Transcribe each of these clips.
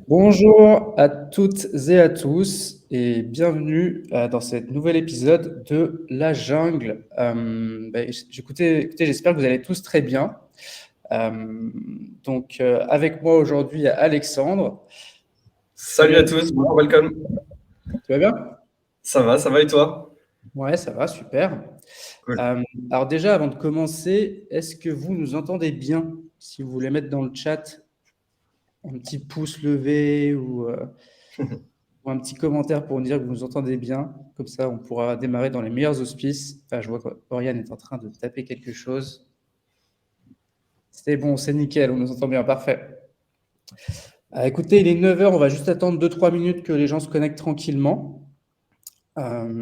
Bonjour à toutes et à tous et bienvenue dans ce nouvel épisode de La Jungle. Écoutez, j'espère que vous allez tous très bien. Euh, Avec moi aujourd'hui, il y a Alexandre. Salut Salut à tous, Alexandre, bonjour, welcome. tu vas bien? Ça va et toi? Ouais, ça va, super. Cool. Euh, alors déjà, avant de commencer, est-ce que vous nous entendez bien? Si vous voulez mettre dans le chat un petit pouce levé ou un petit commentaire pour nous dire que vous nous entendez bien. Comme ça, on pourra démarrer dans les meilleurs auspices. Ah, je vois qu'Oriane est en train de taper quelque chose. C'est bon, c'est nickel, on nous entend bien, parfait. Écoutez, il est 9h, on va juste attendre 2-3 minutes que les gens se connectent tranquillement.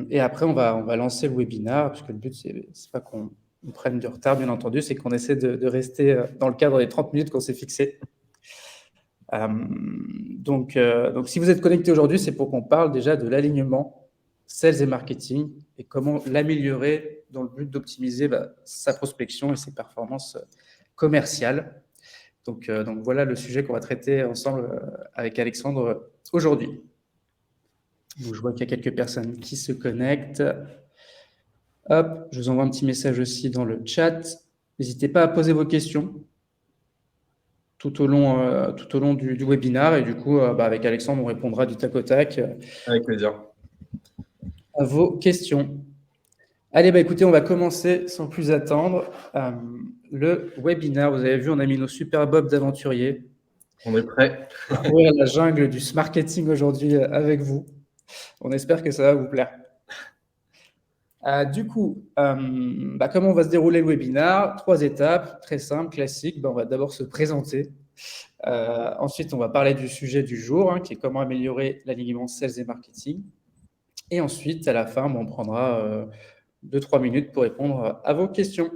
Et après, on va lancer le webinaire, parce que le but, c'est pas qu'on prenne du retard, bien entendu, c'est qu'on essaie de rester dans le cadre des 30 minutes qu'on s'est fixé. Donc, si vous êtes connecté aujourd'hui, c'est pour qu'on parle déjà de l'alignement sales et marketing et comment l'améliorer dans le but d'optimiser sa prospection et ses performances commerciales. Donc, voilà le sujet qu'on va traiter ensemble avec Alexandre aujourd'hui. Donc, je vois qu'il y a quelques personnes qui se connectent. Hop, je vous envoie un petit message aussi dans le chat. N'hésitez pas à poser vos questions tout au long du webinaire. Et du coup, avec Alexandre, on répondra du tac au tac Avec plaisir. à vos questions. Allez, écoutez, on va commencer sans plus attendre. Le webinaire, vous avez vu, on a mis nos super bobs d'aventuriers. On est prêt. Parcourir la jungle du marketing aujourd'hui avec vous. On espère que ça va vous plaire. Comment va se dérouler le webinaire? 3 étapes, très simples, classiques. On va d'abord se présenter. Ensuite, on va parler du sujet du jour, qui est comment améliorer l'alignement sales et marketing. Et ensuite, à la fin, on prendra 2-3 minutes pour répondre à vos questions.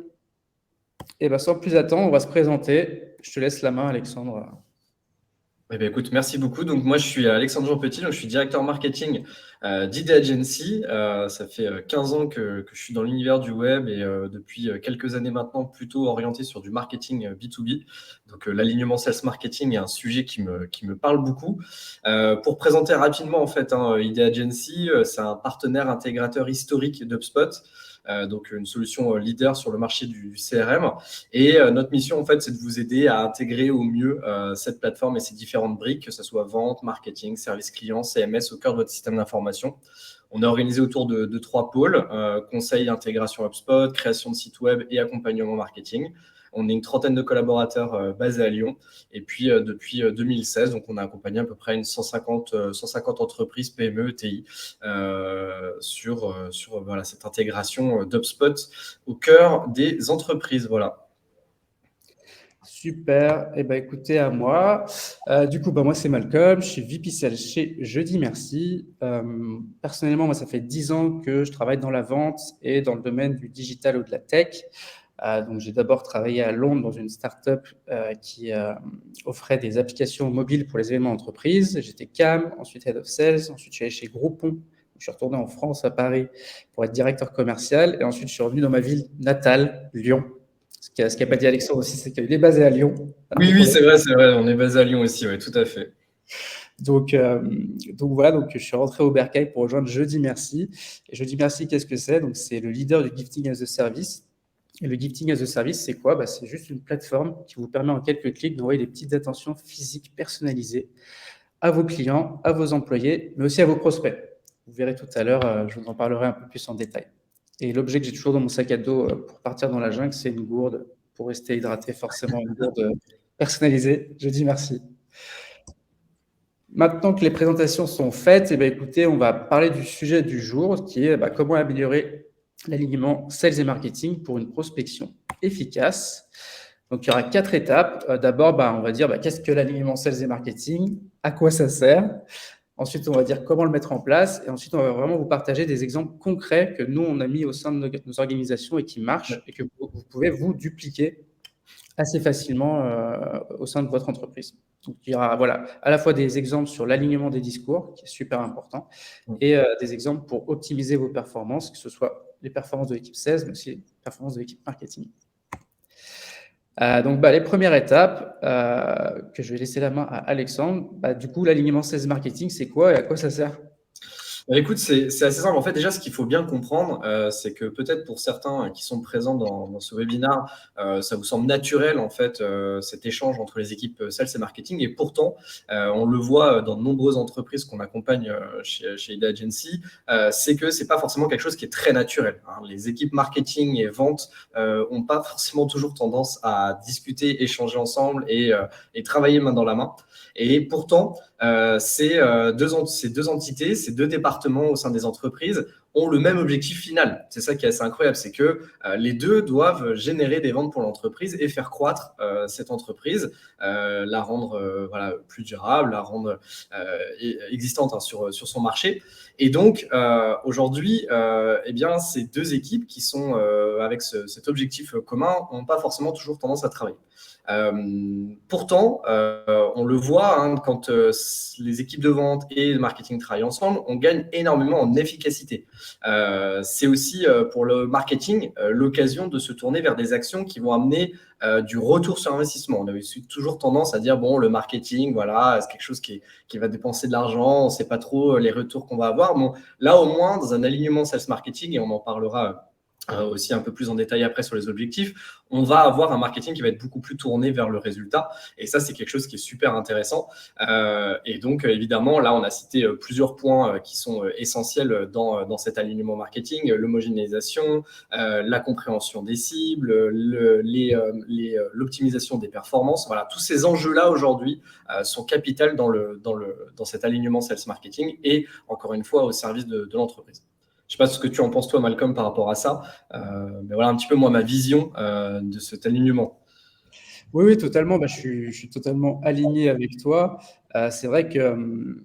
Et sans plus attendre, on va se présenter. Je te laisse la main, Alexandre. Écoute, merci beaucoup. Donc moi, je suis Alexandre Jean Petit, donc je suis directeur marketing d'ID Agency. Ça fait 15 ans que je suis dans l'univers du web et depuis quelques années maintenant, plutôt orienté sur du marketing B2B. Donc l'alignement sales marketing est un sujet qui me parle beaucoup. Pour présenter rapidement, en fait, ID Agency, c'est un partenaire intégrateur historique d'HubSpot. Donc une solution leader sur le marché du CRM. Et notre mission, en fait, c'est de vous aider à intégrer au mieux cette plateforme et ses différentes briques, que ce soit vente, marketing, service client, CMS, au cœur de votre système d'information. On est organisé autour de 3 pôles, conseil, intégration HubSpot, création de site web et accompagnement marketing. On est une trentaine de collaborateurs basés à Lyon. Et puis, depuis 2016, donc on a accompagné à peu près une 150 entreprises PME, ETI sur voilà, cette intégration d'HubSpot au cœur des entreprises. Voilà. Super. Écoutez, à moi. Moi, c'est Malcolm. Je suis VP Sales chez Jeudi Merci. Personnellement, moi, ça fait 10 ans que je travaille dans la vente et dans le domaine du digital ou de la tech. Donc, j'ai d'abord travaillé à Londres dans une startup qui offrait des applications mobiles pour les événements d'entreprise. J'étais CAM, ensuite Head of Sales, ensuite je suis allé chez Groupon. Je suis retourné en France, à Paris, pour être directeur commercial. Et ensuite, je suis revenu dans ma ville natale, Lyon. Ce qu'a pas dit Alexandre aussi, c'est qu'il est basé à Lyon. Oui, oui, c'est vrai, c'est vrai. On est basé à Lyon aussi, oui, tout à fait. Donc, euh, donc je suis rentré au Bercail pour rejoindre Jeudi Merci. Et Jeudi Merci, qu'est-ce que c'est? Donc, c'est le leader du gifting as a service. Et le gifting as a service, c'est quoi? C'est juste une plateforme qui vous permet en quelques clics d'envoyer des petites attentions physiques personnalisées à vos clients, à vos employés, mais aussi à vos prospects. Vous verrez tout à l'heure, je vous en parlerai un peu plus en détail. Et l'objet que j'ai toujours dans mon sac à dos pour partir dans la jungle, c'est une gourde pour rester hydraté, forcément une gourde personnalisée. Je dis merci. Maintenant que les présentations sont faites, écoutez, on va parler du sujet du jour, qui est comment améliorer l'alignement sales et marketing pour une prospection efficace. Donc, il y aura 4 étapes. D'abord, on va dire qu'est-ce que l'alignement sales et marketing, à quoi ça sert. Ensuite, on va dire comment le mettre en place. Et ensuite, on va vraiment vous partager des exemples concrets que nous, on a mis au sein de nos organisations et qui marchent et que vous pouvez vous dupliquer assez facilement au sein de votre entreprise. Donc, il y aura à la fois des exemples sur l'alignement des discours, qui est super important, et des exemples pour optimiser vos performances, que ce soit les performances de l'équipe 16, mais aussi les performances de l'équipe marketing. Donc, les premières étapes, que je vais laisser la main à Alexandre. Du coup, l'alignement sales marketing, c'est quoi et à quoi ça sert? Écoute, c'est assez simple. En fait, déjà, ce qu'il faut bien comprendre, c'est que peut-être pour certains qui sont présents dans ce webinaire, ça vous semble naturel, en fait, cet échange entre les équipes sales et marketing. Et pourtant, on le voit dans de nombreuses entreprises qu'on accompagne chez Ida Agency, c'est que c'est pas forcément quelque chose qui est très naturel, hein. Les équipes marketing et vente ont pas forcément toujours tendance à discuter, échanger ensemble et travailler main dans la main. Et pourtant, ces deux entités, ces deux départements au sein des entreprises ont le même objectif final. C'est ça qui est assez incroyable, c'est que les deux doivent générer des ventes pour l'entreprise et faire croître cette entreprise, la rendre plus durable, la rendre existante, hein, sur son marché. Et donc, aujourd'hui, eh bien, ces deux équipes qui sont avec cet objectif commun n'ont pas forcément toujours tendance à travailler. Pourtant, on le voit, hein, quand les équipes de vente et le marketing travaillent ensemble, on gagne énormément en efficacité. C'est aussi pour le marketing l'occasion de se tourner vers des actions qui vont amener du retour sur investissement. On a toujours tendance à dire, bon, le marketing, voilà, c'est quelque chose qui va dépenser de l'argent, on ne sait pas trop les retours qu'on va avoir. Bon, là, au moins, dans un alignement sales marketing, et on en parlera aussi un peu plus en détail après sur les objectifs, on va avoir un marketing qui va être beaucoup plus tourné vers le résultat. Et ça, c'est quelque chose qui est super intéressant. Et donc, évidemment, là, on a cité plusieurs points qui sont essentiels dans cet alignement marketing: l'homogénéisation, la compréhension des cibles, l'optimisation des performances. Voilà, tous ces enjeux-là aujourd'hui sont capitaux dans cet alignement sales marketing et, encore une fois, au service de l'entreprise. Je ne sais pas ce que tu en penses, toi, Malcolm, par rapport à ça. Mais voilà un petit peu, moi, ma vision de cet alignement. Oui, totalement. Je suis totalement aligné avec toi. C'est vrai que,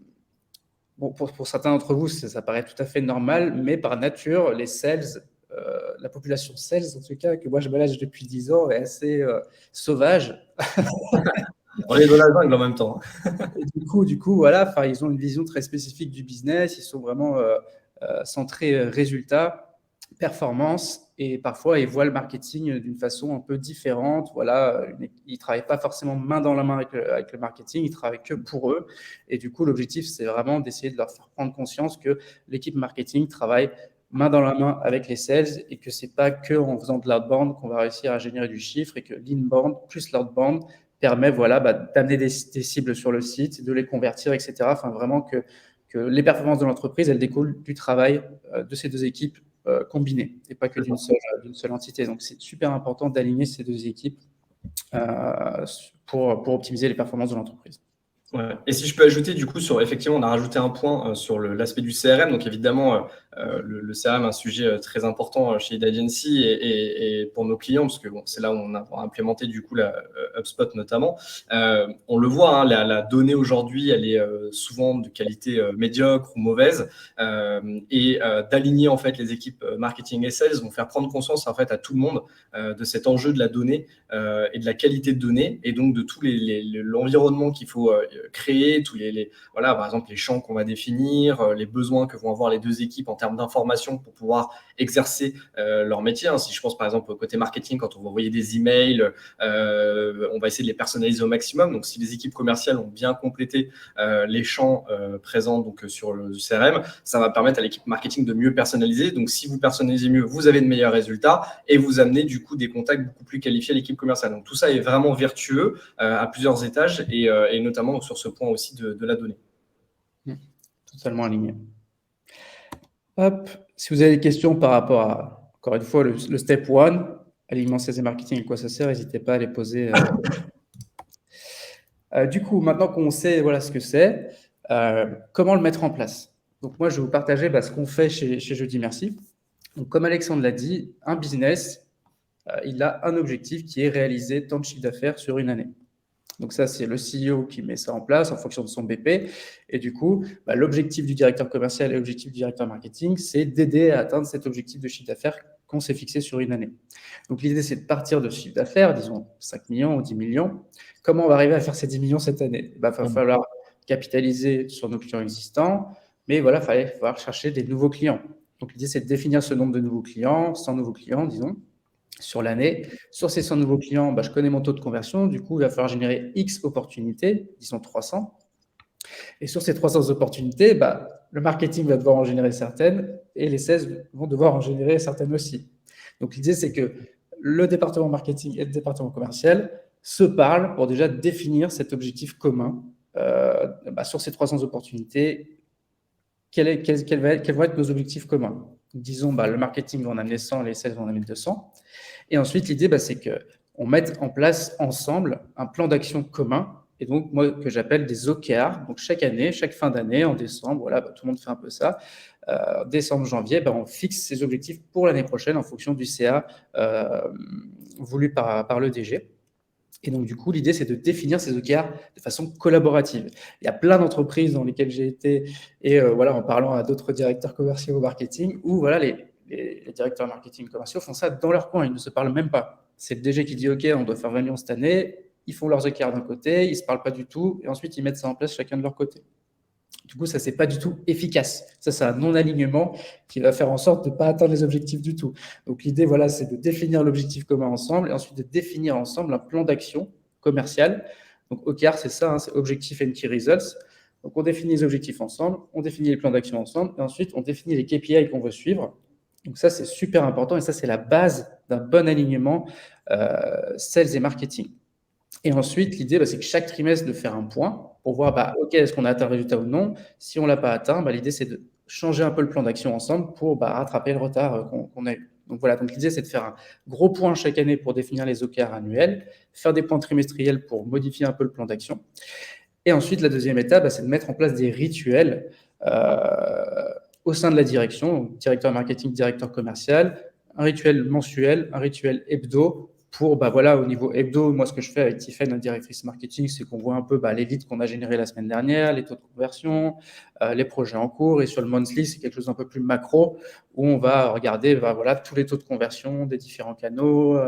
bon, pour certains d'entre vous, ça paraît tout à fait normal, mais par nature, les sales, la population sales, en tout cas, que moi je manage depuis 10 ans, est assez sauvage. On est dans la jungle en même temps. Et du coup, voilà, ils ont une vision très spécifique du business. Ils sont vraiment centrés résultats, performance, et parfois ils voient le marketing d'une façon un peu différente. Voilà, ils travaillent pas forcément main dans la main avec le marketing, ils travaillent que pour eux. Et du coup, l'objectif, c'est vraiment d'essayer de leur faire prendre conscience que l'équipe marketing travaille main dans la main avec les sales et que c'est pas que en faisant de l'outbound qu'on va réussir à générer du chiffre, et que l'inbound plus l'outbound permet d'amener des cibles sur le site, de les convertir, etc. Enfin, vraiment que les performances de l'entreprise, elles découlent du travail de ces deux équipes combinées et pas que d'une seule entité. Donc, c'est super important d'aligner ces deux équipes pour optimiser les performances de l'entreprise. Ouais. Et si je peux ajouter, du coup, effectivement, on a rajouté un point sur l'aspect du CRM. Donc, évidemment, le CRM est un sujet très important chez Ida Agency et pour nos clients, parce que bon, c'est là où on a implémenté, du coup, la HubSpot notamment. On le voit, hein, la donnée aujourd'hui, elle est souvent de qualité médiocre ou mauvaise. Et d'aligner, en fait, les équipes marketing et sales vont faire prendre conscience, en fait, à tout le monde de cet enjeu de la donnée et de la qualité de données, et donc de tout l'environnement qu'il faut créer, voilà, par exemple, les champs qu'on va définir, les besoins que vont avoir les deux équipes en termes d'information pour pouvoir exercer leur métier, hein. Si je pense par exemple au côté marketing, quand on va envoyer des emails, on va essayer de les personnaliser au maximum. Donc, si les équipes commerciales ont bien complété les champs présents donc sur le CRM, ça va permettre à l'équipe marketing de mieux personnaliser. Donc, si vous personnalisez mieux, vous avez de meilleurs résultats et vous amenez du coup des contacts beaucoup plus qualifiés à l'équipe commerciale. Donc, tout ça est vraiment vertueux à plusieurs étages et notamment sur ce point aussi de la donnée. Totalement aligné. Hop. Si vous avez des questions par rapport à, encore une fois, le step 1, alignement sales et marketing, à quoi ça sert, n'hésitez pas à les poser. Du coup, maintenant qu'on sait voilà, ce que c'est, comment le mettre en place? Donc, moi, je vais vous partager ce qu'on fait chez Jeudi Merci. Donc, comme Alexandre l'a dit, un business, il a un objectif qui est réaliser tant de chiffre d'affaires sur une année. Donc ça, c'est le CEO qui met ça en place en fonction de son BP. Et du coup, l'objectif du directeur commercial et l'objectif du directeur marketing, c'est d'aider à atteindre cet objectif de chiffre d'affaires qu'on s'est fixé sur une année. Donc l'idée, c'est de partir de chiffre d'affaires, disons 5 millions ou 10 millions. Comment on va arriver à faire ces 10 millions cette année? Il va falloir capitaliser sur nos clients existants, mais voilà, il va falloir chercher des nouveaux clients. Donc l'idée, c'est de définir ce nombre de nouveaux clients, 100 nouveaux clients, disons. sur l'année. Sur ces 100 nouveaux clients, je connais mon taux de conversion. Du coup, il va falloir générer X opportunités, disons 300. Et sur ces 300 opportunités, le marketing va devoir en générer certaines et les 16 vont devoir en générer certaines aussi. Donc, l'idée, c'est que le département marketing et le département commercial se parlent pour déjà définir cet objectif commun sur ces 300 opportunités. Quels vont être nos objectifs communs? Disons, le marketing va en amener 100, les sales vont en amener 200. Et ensuite, l'idée, c'est qu'on mette en place ensemble un plan d'action commun, et donc, moi, que j'appelle des OKR. Donc, chaque année, chaque fin d'année, en décembre, voilà, tout le monde fait un peu ça. Décembre, janvier, on fixe ses objectifs pour l'année prochaine en fonction du CA voulu par le DG. Et donc, du coup, l'idée, c'est de définir ces OKR de façon collaborative. Il y a plein d'entreprises dans lesquelles j'ai été, et en parlant à d'autres directeurs commerciaux au marketing, où les directeurs marketing commerciaux font ça dans leur coin, ils ne se parlent même pas. C'est le DG qui dit « Ok, on doit faire 20 millions cette année », ils font leurs OKR d'un côté, ils ne se parlent pas du tout, et ensuite, ils mettent ça en place chacun de leur côté. Du coup, ça, c'est pas du tout efficace. Ça, c'est un non-alignement qui va faire en sorte de ne pas atteindre les objectifs du tout. Donc, l'idée, c'est de définir l'objectif commun ensemble et ensuite de définir ensemble un plan d'action commercial. Donc, OKR, c'est ça, c'est Objectif and Key Results. Donc, on définit les objectifs ensemble, on définit les plans d'action ensemble et ensuite, on définit les KPI qu'on veut suivre. Donc, ça, c'est super important et ça, c'est la base d'un bon alignement sales et marketing. Et ensuite, l'idée, c'est que chaque trimestre, de faire un point pour voir, OK, est-ce qu'on a atteint le résultat ou non? Si on ne l'a pas atteint, l'idée, c'est de changer un peu le plan d'action ensemble pour rattraper le retard qu'on a eu. Donc, voilà, donc l'idée, c'est de faire un gros point chaque année pour définir les OKR annuels, faire des points trimestriels pour modifier un peu le plan d'action. Et ensuite, la deuxième étape, c'est de mettre en place des rituels au sein de la direction, donc directeur marketing, directeur commercial, un rituel mensuel, un rituel hebdo, pour, au niveau hebdo, moi, ce que je fais avec Tiffany, notre directrice marketing, c'est qu'on voit un peu les leads qu'on a générés la semaine dernière, les taux de conversion, les projets en cours. Et sur le monthly, c'est quelque chose d'un peu plus macro, où on va regarder tous les taux de conversion des différents canaux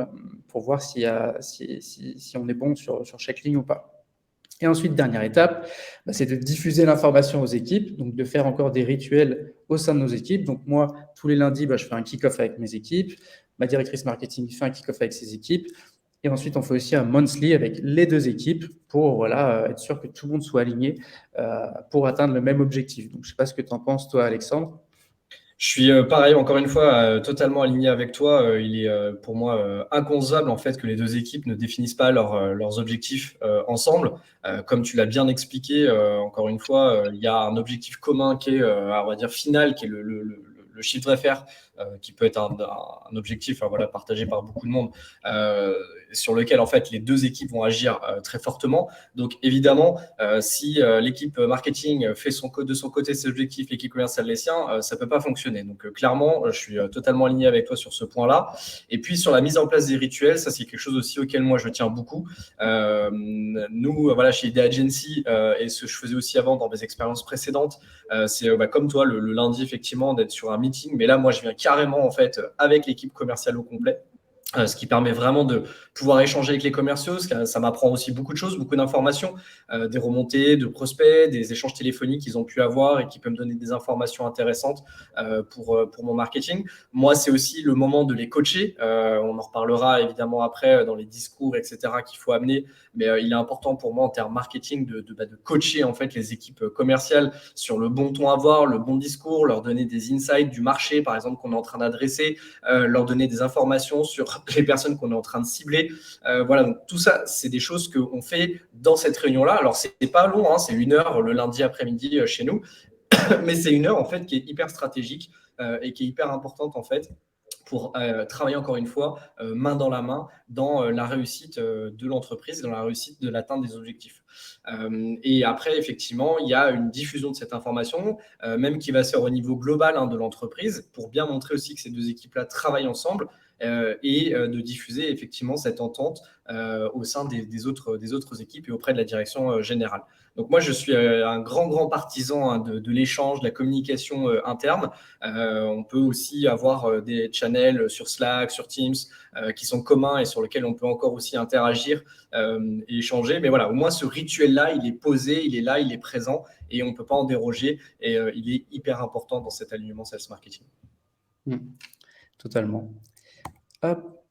pour voir si on est bon sur chaque ligne ou pas. Et ensuite, dernière étape, c'est de diffuser l'information aux équipes, donc de faire encore des rituels au sein de nos équipes. Donc moi, tous les lundis, je fais un kick-off avec mes équipes. Ma directrice marketing fait un kick-off avec ses équipes. Et ensuite, on fait aussi un monthly avec les deux équipes pour être sûr que tout le monde soit aligné pour atteindre le même objectif. Donc, je ne sais pas ce que tu en penses, toi, Alexandre. Je suis pareil, encore une fois, totalement aligné avec toi. Il est pour moi inconcevable en fait que les deux équipes ne définissent pas leurs objectifs ensemble. Comme tu l'as bien expliqué, encore une fois, il y a un objectif commun qui est, on va dire, final, qui est le chiffre d'affaires, qui peut être un objectif partagé par beaucoup de monde, sur lequel en fait les deux équipes vont agir très fortement. Donc évidemment, si l'équipe marketing fait de son côté ses objectifs, l'équipe commerciale les siens, ça peut pas fonctionner. Donc clairement, je suis totalement aligné avec toi sur ce point-là. Et puis sur la mise en place des rituels, ça c'est quelque chose aussi auquel moi je tiens beaucoup. Nous, chez Idea Agency, et ce que je faisais aussi avant dans mes expériences précédentes, c'est comme toi le lundi effectivement d'être sur un meeting, mais là moi je viens carrément en fait avec l'équipe commerciale au complet. Ce qui permet vraiment de pouvoir échanger avec les commerciaux. Ça m'apprend aussi beaucoup de choses, beaucoup d'informations, des remontées de prospects, des échanges téléphoniques qu'ils ont pu avoir et qui peuvent me donner des informations intéressantes pour mon marketing. Moi, c'est aussi le moment de les coacher. On en reparlera évidemment après dans les discours, etc. qu'il faut amener. Mais il est important pour moi en termes marketing de coacher en fait les équipes commerciales sur le bon ton à avoir, le bon discours, leur donner des insights du marché, par exemple, qu'on est en train d'adresser, leur donner des informations sur les personnes qu'on est en train de cibler. Donc tout ça, c'est des choses qu'on fait dans cette réunion-là. Alors, c'est pas long, hein, c'est 1 heure le lundi après-midi chez nous, mais c'est 1 heure en fait qui est hyper stratégique et qui est hyper importante en fait pour travailler encore une fois main dans la main dans la réussite de l'entreprise, dans la réussite de l'atteinte des objectifs. Et après, effectivement, il y a une diffusion de cette information, même qui va se faire au niveau global de l'entreprise, pour bien montrer aussi que ces deux équipes-là travaillent ensemble et de diffuser effectivement cette entente au sein des autres équipes et auprès de la direction générale. Donc moi, je suis un grand partisan de l'échange, de la communication interne. On peut aussi avoir des channels sur Slack, sur Teams, qui sont communs et sur lesquels on peut encore aussi interagir et échanger. Mais voilà, au moins ce rituel-là, il est posé, il est là, il est présent et on ne peut pas en déroger. Et il est hyper important dans cet alignement sales marketing. Totalement. Hop.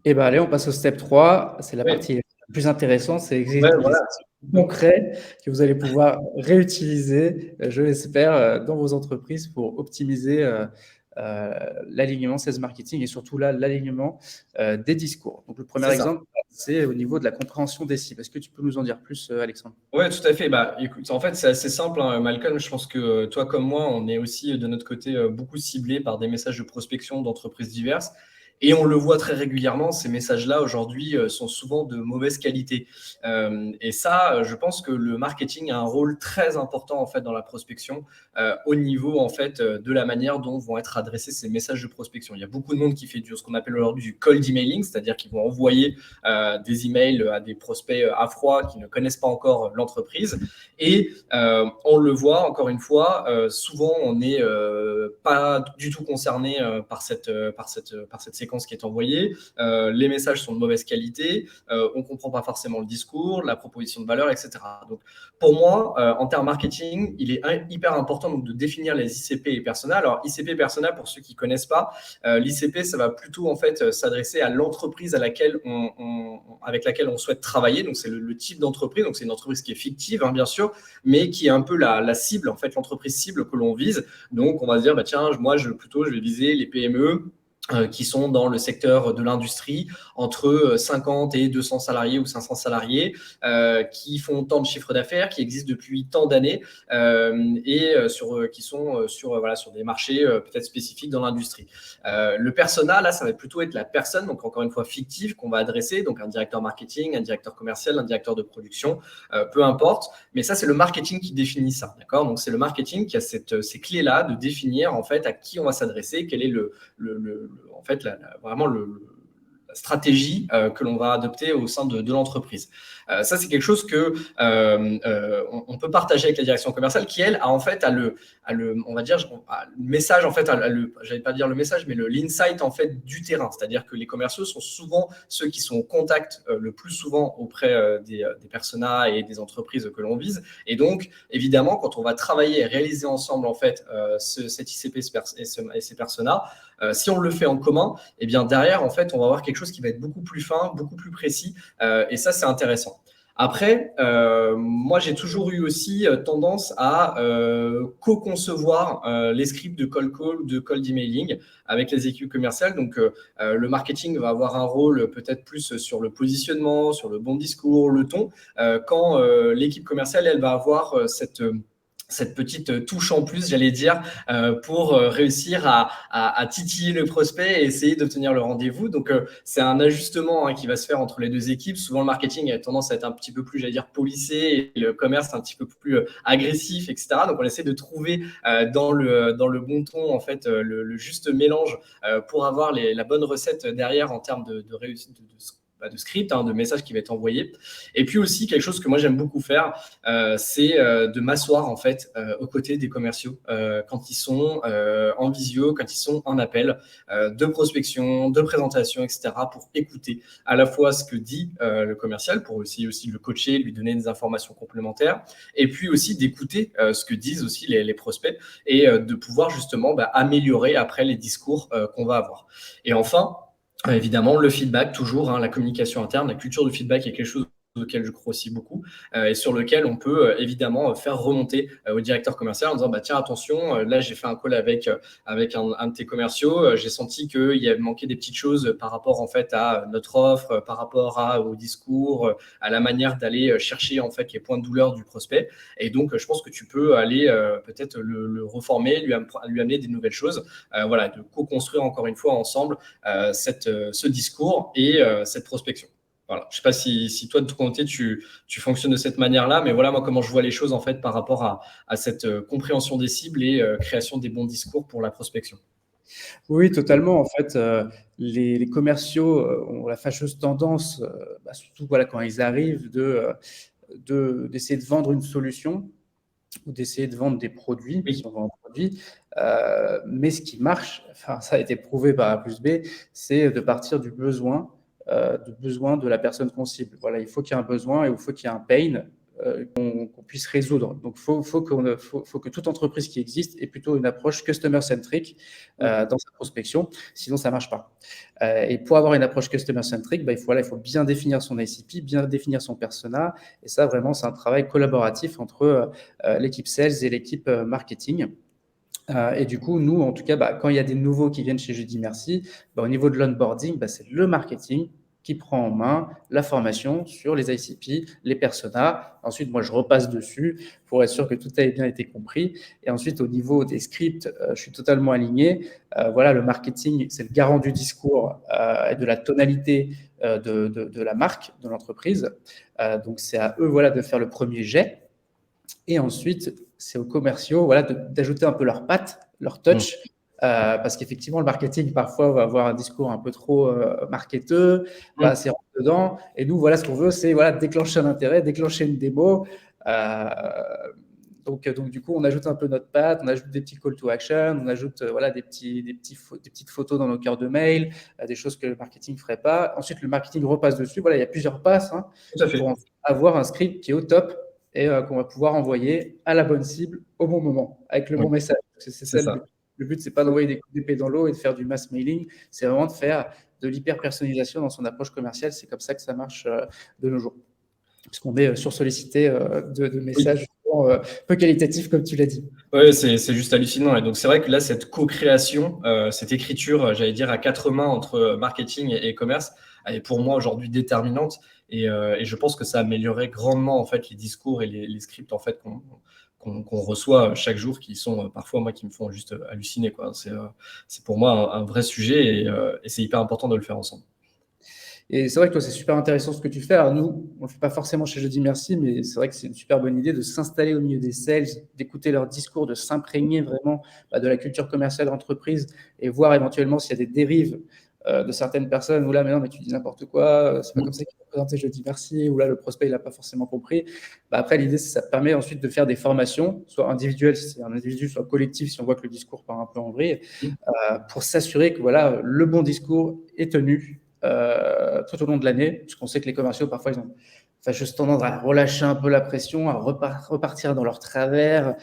Et ben allez, on passe au step 3. C'est la Oui, partie la plus intéressante, c'est les ouais, voilà. exercices concrets que vous allez pouvoir réutiliser, je l'espère, dans vos entreprises pour optimiser l'alignement sales marketing et surtout là, l'alignement des discours. Donc le premier C'est ça. exemple, c'est au niveau de la compréhension des cibles. Est-ce que tu peux nous en dire plus, Alexandre? Ouais, tout à fait. Bah, écoute, en fait, c'est assez simple, hein, Malcolm. Je pense que toi comme moi, on est aussi de notre côté beaucoup ciblés par des messages de prospection d'entreprises diverses. Et on le voit très régulièrement, ces messages-là aujourd'hui sont souvent de mauvaise qualité. Et ça, je pense que le marketing a un rôle très important en fait dans la prospection, au niveau en fait de la manière dont vont être adressés ces messages de prospection. Il y a beaucoup de monde qui fait ce qu'on appelle aujourd'hui du cold emailing, c'est-à-dire qu'ils vont envoyer des emails à des prospects à froid qui ne connaissent pas encore l'entreprise. Et on le voit, encore une fois, souvent on n'est pas du tout concerné par cette séquence qui est envoyée. Les messages sont de mauvaise qualité, on ne comprend pas forcément le discours, la proposition de valeur, etc. Donc, pour moi, en termes marketing, il est hyper important donc, de définir les ICP et persona. Alors, ICP et persona, pour ceux qui ne connaissent pas, l'ICP, ça va plutôt en fait s'adresser à l'entreprise avec laquelle on souhaite travailler. Donc, c'est le type d'entreprise. Donc, c'est une entreprise qui est fictive, hein, bien sûr, mais qui est un peu la cible, en fait, l'entreprise cible que l'on vise. Donc, on va se dire, bah, tiens, moi, je vais viser les PME qui sont dans le secteur de l'industrie, entre 50 et 200 salariés ou 500 salariés, qui font tant de chiffres d'affaires, qui existent depuis tant d'années et qui sont sur des marchés peut-être spécifiques dans l'industrie. Le persona, là, ça va plutôt être la personne, donc encore une fois fictive, qu'on va adresser, donc un directeur marketing, un directeur commercial, un directeur de production, peu importe. Mais ça, c'est le marketing qui définit ça, d'accord? Donc, c'est le marketing qui a ces clés-là de définir en fait à qui on va s'adresser, quel est en fait, vraiment la stratégie que l'on va adopter au sein de l'entreprise. Ça, c'est quelque chose que on peut partager avec la direction commerciale qui, elle, on va dire, le message, en fait, j'allais pas dire le message, mais l'insight, en fait, du terrain. C'est-à-dire que les commerciaux sont souvent ceux qui sont en contact le plus souvent auprès des personas et des entreprises que l'on vise. Et donc, évidemment, quand on va travailler et réaliser ensemble, en fait, cet ICP et ces personas, si on le fait en commun, eh bien derrière, en fait, on va avoir quelque chose qui va être beaucoup plus fin, beaucoup plus précis, et ça, c'est intéressant. Après, moi, j'ai toujours eu aussi tendance à co-concevoir les scripts de cold call, de cold emailing avec les équipes commerciales. Donc, le marketing va avoir un rôle peut-être plus sur le positionnement, sur le bon discours, le ton, quand l'équipe commerciale, elle va avoir cette petite touche en plus, j'allais dire, pour réussir à titiller le prospect et essayer d'obtenir le rendez-vous. Donc, c'est un ajustement qui va se faire entre les deux équipes. Souvent, le marketing a tendance à être un petit peu plus, j'allais dire, policé, et le commerce un petit peu plus agressif, etc. Donc, on essaie de trouver dans le bon ton, en fait, le juste mélange pour avoir la bonne recette derrière en termes de réussite, de script, de message qui va être envoyé. Et puis aussi, quelque chose que moi j'aime beaucoup faire, c'est de m'asseoir en fait aux côtés des commerciaux quand ils sont en visio, quand ils sont en appel de prospection, de présentation, etc. pour écouter à la fois ce que dit le commercial, pour aussi le coacher, lui donner des informations complémentaires, et puis aussi d'écouter ce que disent aussi les prospects et de pouvoir justement améliorer après les discours qu'on va avoir. Et enfin, évidemment, le feedback, toujours, la communication interne, la culture du feedback est quelque chose auquel je crois aussi beaucoup et sur lequel on peut évidemment faire remonter au directeur commercial en disant tiens, attention, là j'ai fait un call avec un de tes commerciaux, j'ai senti qu'il y avait manqué des petites choses par rapport en fait à notre offre, par rapport au discours, à la manière d'aller chercher en fait les points de douleur du prospect, et donc je pense que tu peux aller peut-être le reformer, lui amener des nouvelles choses, voilà, de co-construire encore une fois ensemble ce discours et cette prospection. Voilà. Je ne sais pas si toi, de ton côté, tu fonctionnes de cette manière-là, mais voilà, moi, comment je vois les choses, en fait, par rapport à cette compréhension des cibles et création des bons discours pour la prospection. Oui, totalement. En fait, les commerciaux ont la fâcheuse tendance, surtout voilà, quand ils arrivent, d'essayer de vendre une solution ou d'essayer de vendre des produits, parce Oui, qu'on vend un produit. Mais ce qui marche, enfin, ça a été prouvé par A plus B, c'est de partir du besoin de la personne qu'on cible. Voilà, il faut qu'il y ait un besoin et il faut qu'il y ait un pain qu'on puisse résoudre. Donc, faut que toute entreprise qui existe ait plutôt une approche customer-centric dans sa prospection, sinon ça ne marche pas. Et pour avoir une approche customer-centric, il faut bien définir son ICP, bien définir son persona, et ça, vraiment, c'est un travail collaboratif entre l'équipe sales et l'équipe marketing. Et du coup, nous, en tout cas, quand il y a des nouveaux qui viennent chez Jeudi Merci, au niveau de l'onboarding, c'est le marketing qui prend en main la formation sur les ICP, les personas. Ensuite, moi, je repasse dessus pour être sûr que tout a bien été compris. Et ensuite, au niveau des scripts, je suis totalement aligné. Le marketing, c'est le garant du discours et de la tonalité de la marque, de l'entreprise. Donc, c'est à eux de faire le premier jet. Et ensuite, c'est aux commerciaux d'ajouter un peu leur patte, leur touch, parce qu'effectivement, le marketing, parfois, va avoir un discours un peu trop marketeux, c'est rentre dedans. Et nous, ce qu'on veut, c'est déclencher un intérêt, déclencher une démo. Donc, du coup, on ajoute un peu notre patte, on ajoute des petits call to action, on ajoute des petites photos dans nos cœurs de mail, des choses que le marketing ne ferait pas. Ensuite, le marketing repasse dessus. Il y a plusieurs passes pour avoir un script qui est au top et qu'on va pouvoir envoyer à la bonne cible au bon moment, avec le bon message. C'est ça le but. Le but, ce n'est pas d'envoyer des coups d'épée dans l'eau et de faire du mass mailing, c'est vraiment de faire de l'hyper-personnalisation dans son approche commerciale. C'est comme ça que ça marche de nos jours. Puisqu'on est sursollicité de messages peu qualitatifs, comme tu l'as dit. Oui, c'est juste hallucinant. Et donc, c'est vrai que là, cette co-création, cette écriture, j'allais dire, à quatre mains entre marketing et commerce, elle est pour moi aujourd'hui déterminante. Et je pense que ça améliorerait grandement en fait, les discours et les scripts en fait, qu'on reçoit chaque jour, qui sont parfois, moi, qui me font juste halluciner, quoi. C'est pour moi un vrai sujet et c'est hyper important de le faire ensemble. Et c'est vrai que toi, c'est super intéressant ce que tu fais. Alors nous, on ne le fait pas forcément chez Jeudi Merci, mais c'est vrai que c'est une super bonne idée de s'installer au milieu des sales, d'écouter leur discours, de s'imprégner vraiment de la culture commerciale d'entreprise et voir éventuellement s'il y a des dérives de certaines personnes, ou là, mais non, mais tu dis n'importe quoi, c'est pas comme ça qu'il faut présenter Jeudi Merci, ou là, le prospect, il n'a pas forcément compris. Après, l'idée, c'est que ça permet ensuite de faire des formations, soit individuelles, si c'est un individu, soit collectif, si on voit que le discours part un peu en vrille, pour s'assurer que le bon discours est tenu tout au long de l'année, puisqu'on sait que les commerciaux, parfois, ils ont juste tendance à relâcher un peu la pression, à repartir dans leur travers,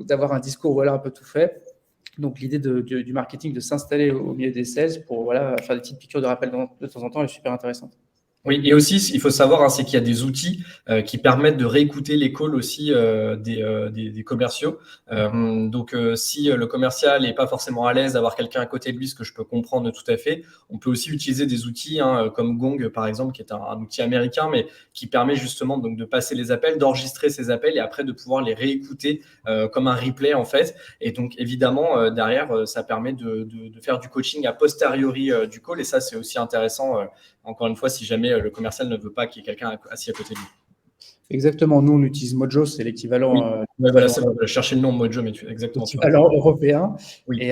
d'avoir un discours un peu tout fait. Donc, l'idée du marketing de s'installer au milieu des sales pour faire des petites piqûres de rappel de temps en temps est super intéressante. Oui, et aussi, il faut savoir, c'est qu'il y a des outils qui permettent de réécouter les calls aussi des commerciaux. Donc, si le commercial n'est pas forcément à l'aise d'avoir quelqu'un à côté de lui, ce que je peux comprendre tout à fait, on peut aussi utiliser des outils comme Gong, par exemple, qui est un outil américain, mais qui permet justement donc, de passer les appels, d'enregistrer ces appels et après de pouvoir les réécouter comme un replay, en fait. Et donc, évidemment, derrière, ça permet de faire du coaching a posteriori du call. Et ça, c'est aussi intéressant, encore une fois, si jamais le commercial ne veut pas qu'il y ait quelqu'un assis à côté de lui. Exactement. Nous, on utilise Mojo, c'est l'équivalent. Oui. Voilà, c'est bon, chercher le nom Mojo, mais exactement. L'équivalent européen. Oui.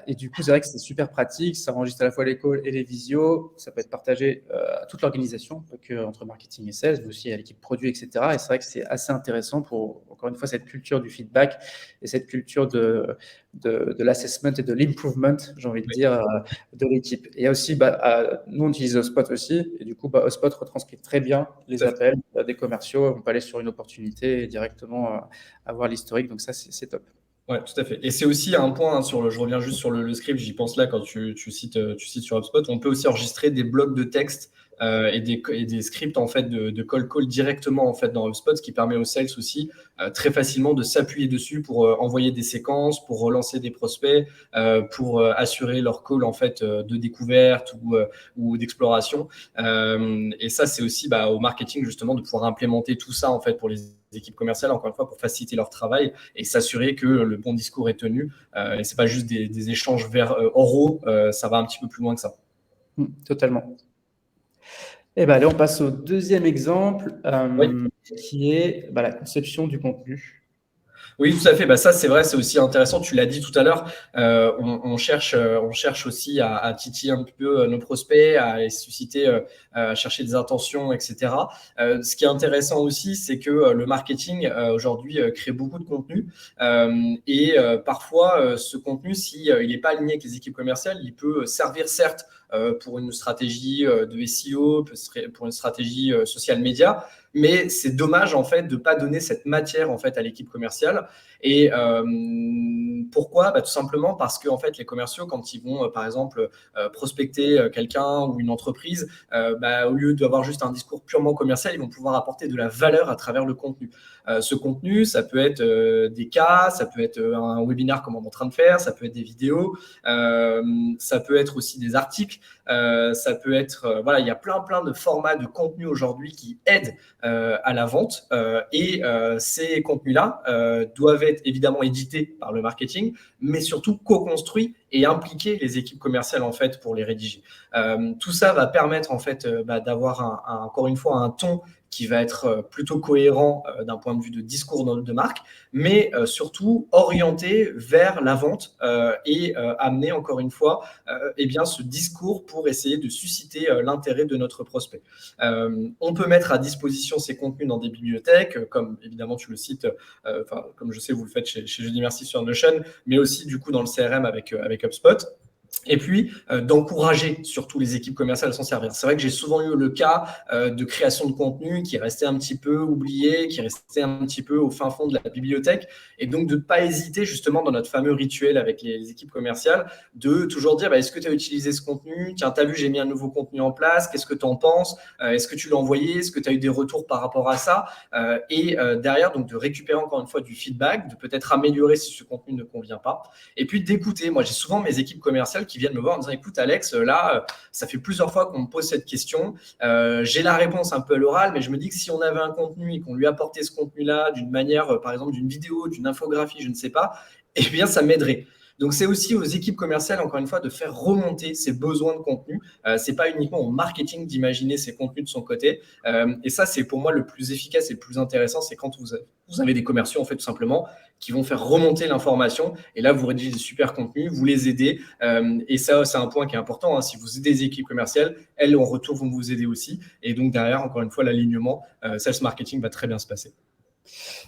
Et du coup, c'est vrai que c'est super pratique. Ça enregistre à la fois les calls et les visios. Ça peut être partagé à toute l'organisation, pas que entre marketing et sales, mais aussi à l'équipe produit, etc. Et c'est vrai que c'est assez intéressant pour, encore une fois, cette culture du feedback et cette culture de l'assessment et de l'improvement, j'ai envie de dire, de l'équipe. Et il y a aussi, nous, on utilise HubSpot aussi. Et du coup, HubSpot retranscrit très bien les appels des commerciaux. On peut aller sur une opportunité et directement avoir l'historique. Donc ça, c'est top. Ouais, tout à fait. Et c'est aussi un point je reviens juste sur le script, j'y pense là quand tu cites sur HubSpot, on peut aussi enregistrer des blocs de texte et des scripts en fait de call directement en fait dans HubSpot, ce qui permet aux sales aussi très facilement de s'appuyer dessus pour envoyer des séquences, pour relancer des prospects, pour assurer leur call en fait de découverte ou d'exploration. Et ça, c'est aussi au marketing justement de pouvoir implémenter tout ça en fait pour les équipes commerciales, encore une fois, pour faciliter leur travail et s'assurer que le bon discours est tenu. Et c'est pas juste des échanges oraux, ça va un petit peu plus loin que ça. Totalement. Et allez, on passe au deuxième exemple, qui est la conception du contenu. Oui, tout à fait. Ça, c'est vrai, c'est aussi intéressant. Tu l'as dit tout à l'heure. On cherche aussi à titiller un peu nos prospects, à les susciter, à chercher des intentions, etc. Ce qui est intéressant aussi, c'est que le marketing aujourd'hui crée beaucoup de contenu et parfois ce contenu, s'il n'est pas aligné avec les équipes commerciales, il peut servir certes pour une stratégie de SEO, pour une stratégie social media. Mais c'est dommage en fait de pas donner cette matière en fait à l'équipe commerciale. Et pourquoi ? Tout simplement parce que en fait les commerciaux, quand ils vont par exemple prospecter quelqu'un ou une entreprise, au lieu d'avoir juste un discours purement commercial, ils vont pouvoir apporter de la valeur à travers le contenu. Ce contenu, ça peut être des cas, ça peut être un webinaire comme on est en train de faire, ça peut être des vidéos, ça peut être aussi des articles, ça peut être il y a plein de formats de contenu aujourd'hui qui aident à la vente et ces contenus-là doivent être évidemment édités par le marketing, mais surtout co-construits et impliquer les équipes commerciales en fait pour les rédiger. Tout ça va permettre en fait d'avoir encore une fois un ton qui va être plutôt cohérent d'un point de vue de discours de marque, mais surtout orienté vers la vente et amener encore une fois ce discours pour essayer de susciter l'intérêt de notre prospect. On peut mettre à disposition ces contenus dans des bibliothèques, comme évidemment tu le cites, comme je sais vous le faites chez Jeudi Merci sur Notion, mais aussi du coup dans le CRM avec HubSpot. Et puis, d'encourager surtout les équipes commerciales à s'en servir. C'est vrai que j'ai souvent eu le cas de création de contenu qui est resté un petit peu oublié, qui est resté un petit peu au fin fond de la bibliothèque. Et donc, de ne pas hésiter justement dans notre fameux rituel avec les équipes commerciales, de toujours dire, est-ce que tu as utilisé ce contenu ? Tiens, tu as vu, j'ai mis un nouveau contenu en place. Qu'est-ce que tu en penses ? Est-ce que tu l'as envoyé ? Est-ce que tu as eu des retours par rapport à ça ? Et derrière, donc, de récupérer encore une fois du feedback, de peut-être améliorer si ce contenu ne convient pas. Et puis, d'écouter. Moi, j'ai souvent mes équipes commerciales qui viennent me voir en disant écoute Alex, là ça fait plusieurs fois qu'on me pose cette question, j'ai la réponse un peu à l'oral, mais je me dis que si on avait un contenu et qu'on lui apportait ce contenu là d'une manière, par exemple d'une vidéo, d'une infographie, je ne sais pas, eh bien ça m'aiderait. Donc c'est aussi aux équipes commerciales encore une fois de faire remonter ses besoins de contenu. C'est pas uniquement au marketing d'imaginer ses contenus de son côté, et ça c'est pour moi le plus efficace et le plus intéressant, c'est quand vous avez des commerciaux en fait tout simplement qui vont faire remonter l'information, et là vous rédigez des super contenus, vous les aidez, et ça c'est un point qui est important, hein. Si vous aidez les équipes commerciales, elles en retour vont vous aider aussi, et donc derrière encore une fois l'alignement sales marketing va très bien se passer.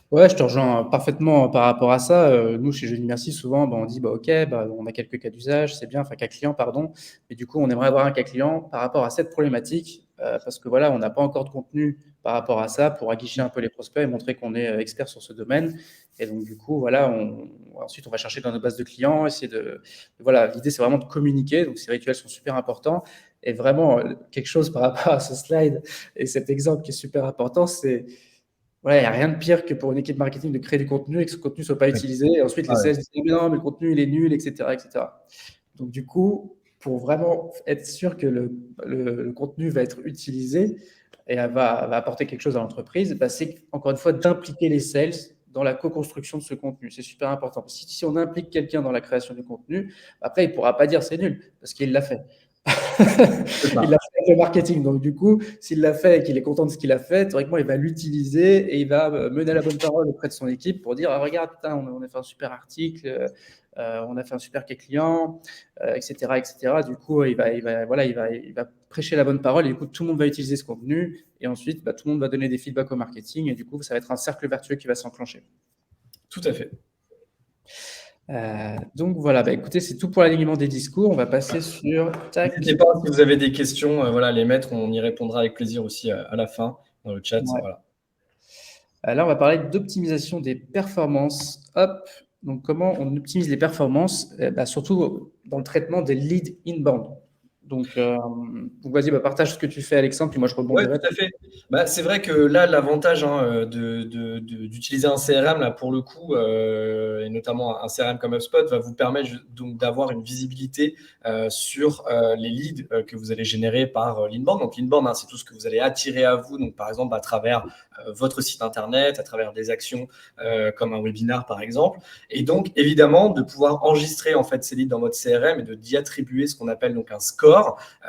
Ouais, je te rejoins parfaitement par rapport à ça. Nous, chez Jeudi Merci, souvent, on dit OK, on a quelques cas d'usage, c'est bien, enfin cas client, pardon. Mais du coup, on aimerait avoir un cas client par rapport à cette problématique, parce que voilà, on n'a pas encore de contenu par rapport à ça pour aguicher un peu les prospects et montrer qu'on est expert sur ce domaine. Et donc, du coup, voilà, ensuite, on va chercher dans nos bases de clients, essayer voilà, l'idée, c'est vraiment de communiquer. Donc, ces rituels sont super importants. Et vraiment, quelque chose par rapport à ce slide et cet exemple qui est super important, c'est voilà, il n'y a rien de pire que pour une équipe marketing de créer du contenu et que ce contenu ne soit pas utilisé. Et ensuite, les sales disent mais non, mais le contenu, il est nul, etc., etc. Donc, du coup, pour vraiment être sûr que le contenu va être utilisé et va apporter quelque chose à l'entreprise, c'est encore une fois d'impliquer les sales dans la co-construction de ce contenu. C'est super important. Si on implique quelqu'un dans la création du contenu, après, il ne pourra pas dire c'est nul parce qu'il l'a fait. Il a fait avec le marketing. Donc, du coup, s'il l'a fait et qu'il est content de ce qu'il a fait, théoriquement, il va l'utiliser et il va mener la bonne parole auprès de son équipe pour dire regarde, putain, on a fait un super article, on a fait un super cas client, etc., etc. Du coup, il va prêcher la bonne parole et du coup, tout le monde va utiliser ce contenu et ensuite, tout le monde va donner des feedbacks au marketing et du coup, ça va être un cercle vertueux qui va s'enclencher. Tout à fait. Donc voilà, écoutez, c'est tout pour l'alignement des discours. On va passer sur. N'hésitez pas, si vous avez des questions, les mettre, on y répondra avec plaisir aussi à la fin dans le chat. Ouais. Voilà. Là, on va parler d'optimisation des performances. Hop, donc comment on optimise les performances, surtout dans le traitement des leads inbound. Donc vas-y, partage ce que tu fais, Alexandre, puis moi je rebondirai. Oui, tout à fait. C'est vrai que là, l'avantage d'utiliser un CRM, là, pour le coup, et notamment un CRM comme HubSpot, va vous permettre donc d'avoir une visibilité sur les leads que vous allez générer par l'inbound. Donc l'inbound, c'est tout ce que vous allez attirer à vous, donc par exemple à travers votre site internet, à travers des actions comme un webinar par exemple. Et donc évidemment de pouvoir enregistrer en fait ces leads dans votre CRM et d'y attribuer ce qu'on appelle donc un score,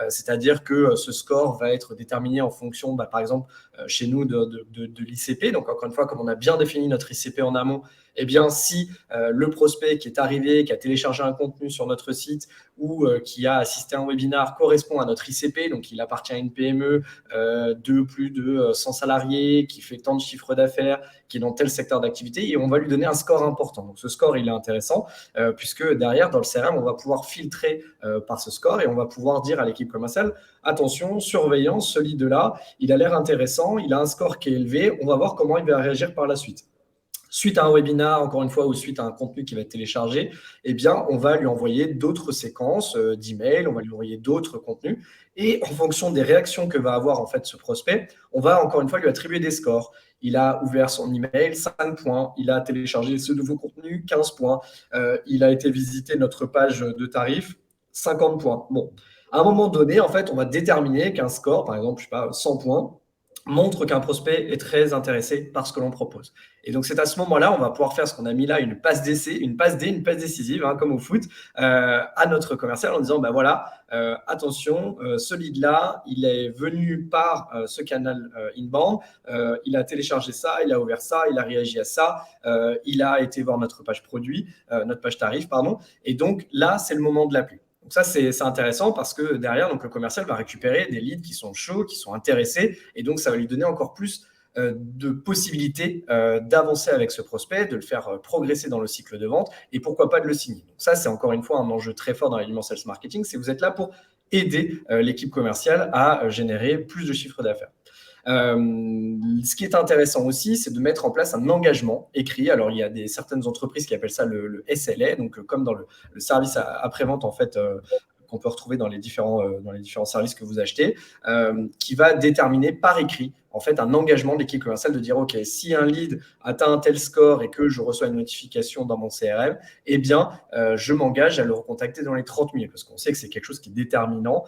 c'est-à-dire que ce score va être déterminé en fonction, par exemple, chez nous, de l'ICP. Donc, encore une fois, comme on a bien défini notre ICP en amont, eh bien, si le prospect qui est arrivé, qui a téléchargé un contenu sur notre site ou qui a assisté à un webinar correspond à notre ICP, donc il appartient à une PME de plus de 100 salariés, qui fait tant de chiffres d'affaires, qui est dans tel secteur d'activité, et on va lui donner un score important. Donc, ce score, il est intéressant puisque derrière, dans le CRM, on va pouvoir filtrer par ce score et on va pouvoir pouvoir dire à l'équipe commerciale, attention, surveillance, ce lead-là, il a l'air intéressant, il a un score qui est élevé, on va voir comment il va réagir par la suite. Suite à un webinar, encore une fois, ou suite à un contenu qui va être téléchargé, eh bien, on va lui envoyer d'autres séquences d'emails, on va lui envoyer d'autres contenus. Et en fonction des réactions que va avoir en fait ce prospect, on va encore une fois lui attribuer des scores. Il a ouvert son email, 5 points. Il a téléchargé ce nouveau contenu, 15 points. Il a été visiter notre page de tarifs, 50 points. Bon, à un moment donné, en fait, on va déterminer qu'un score, par exemple, je sais pas, 100 points, montre qu'un prospect est très intéressé par ce que l'on propose. Et donc, c'est à ce moment-là, on va pouvoir faire ce qu'on a mis là, une passe d'essai, une passe D, une passe décisive, hein, comme au foot, à notre commercial en disant, ben voilà, attention, ce lead-là, il est venu par ce canal inbound, il a téléchargé ça, il a ouvert ça, il a réagi à ça, il a été voir notre page produit, notre page tarif, pardon. Et donc, là, c'est le moment de l'appui. Donc ça, c'est intéressant parce que derrière, donc, le commercial va récupérer des leads qui sont chauds, qui sont intéressés, et donc ça va lui donner encore plus de possibilités d'avancer avec ce prospect, de le faire progresser dans le cycle de vente, et pourquoi pas de le signer. Donc ça, c'est encore une fois un enjeu très fort dans l'élément sales marketing, c'est que vous êtes là pour aider l'équipe commerciale à générer plus de chiffre d'affaires. Ce qui est intéressant aussi, c'est de mettre en place un engagement écrit. Alors, il y a certaines entreprises qui appellent ça le SLA, donc comme dans le service après-vente, en fait, qu'on peut retrouver dans les différents services que vous achetez, qui va déterminer par écrit en fait un engagement de l'équipe commerciale de dire ok, si un lead atteint un tel score et que je reçois une notification dans mon CRM, eh bien je m'engage à le recontacter dans les 30 minutes parce qu'on sait que c'est quelque chose qui est déterminant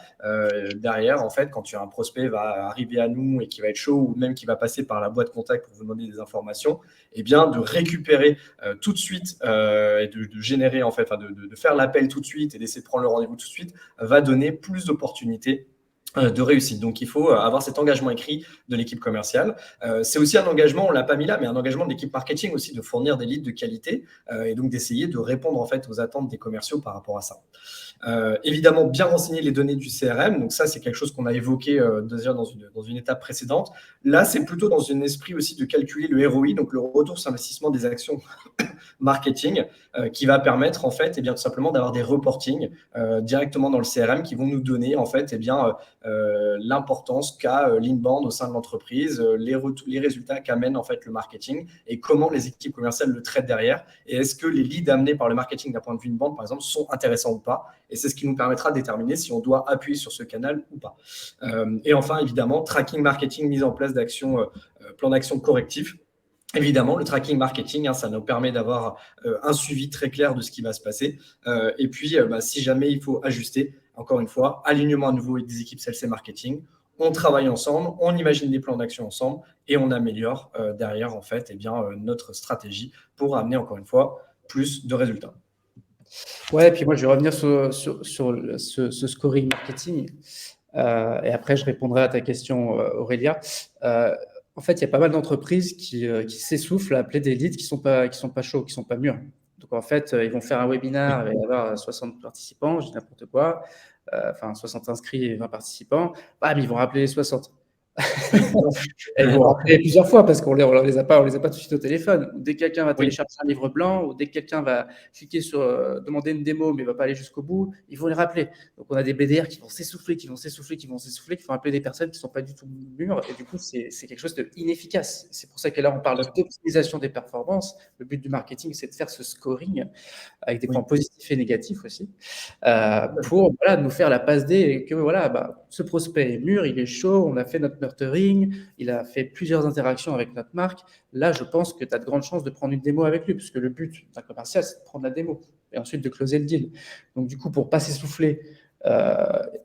derrière. En fait, quand tu as un prospect va arriver à nous et qui va être chaud ou même qui va passer par la boîte contact pour vous demander des informations, eh bien de récupérer tout de suite et de générer en fait, de faire l'appel tout de suite et d'essayer de prendre le rendez-vous tout de suite va donner plus d'opportunités de réussite. Donc, il faut avoir cet engagement écrit de l'équipe commerciale. C'est aussi un engagement, on ne l'a pas mis là, mais un engagement de l'équipe marketing aussi de fournir des leads de qualité et donc d'essayer de répondre en fait aux attentes des commerciaux par rapport à ça. Évidemment, bien renseigner les données du CRM. Donc ça, c'est quelque chose qu'on a évoqué déjà dans une étape précédente. Là, c'est plutôt dans un esprit aussi de calculer le ROI, donc le retour sur investissement des actions marketing, qui va permettre en fait, tout simplement d'avoir des reportings directement dans le CRM qui vont nous donner en fait, l'importance qu'a l'inbound au sein de l'entreprise, les résultats qu'amène en fait le marketing et comment les équipes commerciales le traitent derrière. Et est-ce que les leads amenés par le marketing d'un point de vue inbound, par exemple, sont intéressants ou pas? Et c'est ce qui nous permettra de déterminer si on doit appuyer sur ce canal ou pas. Et enfin, évidemment, tracking marketing, mise en place d'actions, plan d'action correctif. Évidemment, le tracking marketing, ça nous permet d'avoir un suivi très clair de ce qui va se passer. Et puis, si jamais il faut ajuster, encore une fois, alignement à nouveau avec des équipes sales et marketing, on travaille ensemble, on imagine des plans d'action ensemble et on améliore derrière en fait, notre stratégie pour amener encore une fois plus de résultats. Ouais, et puis moi je vais revenir sur ce scoring marketing et après je répondrai à ta question, Aurélia. En fait, il y a pas mal d'entreprises qui s'essoufflent à appeler des leads qui sont pas chauds, qui sont pas mûrs. Donc en fait, ils vont faire un webinar, il va y avoir 60 participants, je dis n'importe quoi, 60 inscrits et 20 participants. Bam, ils vont rappeler les 60. Elles vont rappeler plusieurs fois parce qu'on les a pas tout de suite au téléphone. Dès que quelqu'un va télécharger un livre blanc ou dès que quelqu'un va cliquer sur demander une démo mais va pas aller jusqu'au bout, ils vont les rappeler. Donc on a des BDR qui vont s'essouffler, qui vont appeler des personnes qui sont pas du tout mûres et du coup c'est quelque chose d'inefficace. C'est pour ça que là on parle d'optimisation des performances. Le but du marketing c'est de faire ce scoring avec des points positifs et négatifs aussi pour nous faire la passe D et que ce prospect est mûr, il est chaud, on a fait notre nurturing, il a fait plusieurs interactions avec notre marque. Là, je pense que tu as de grandes chances de prendre une démo avec lui, parce que le but d'un commercial, c'est de prendre la démo et ensuite de closer le deal. Donc, du coup, pour ne pas s'essouffler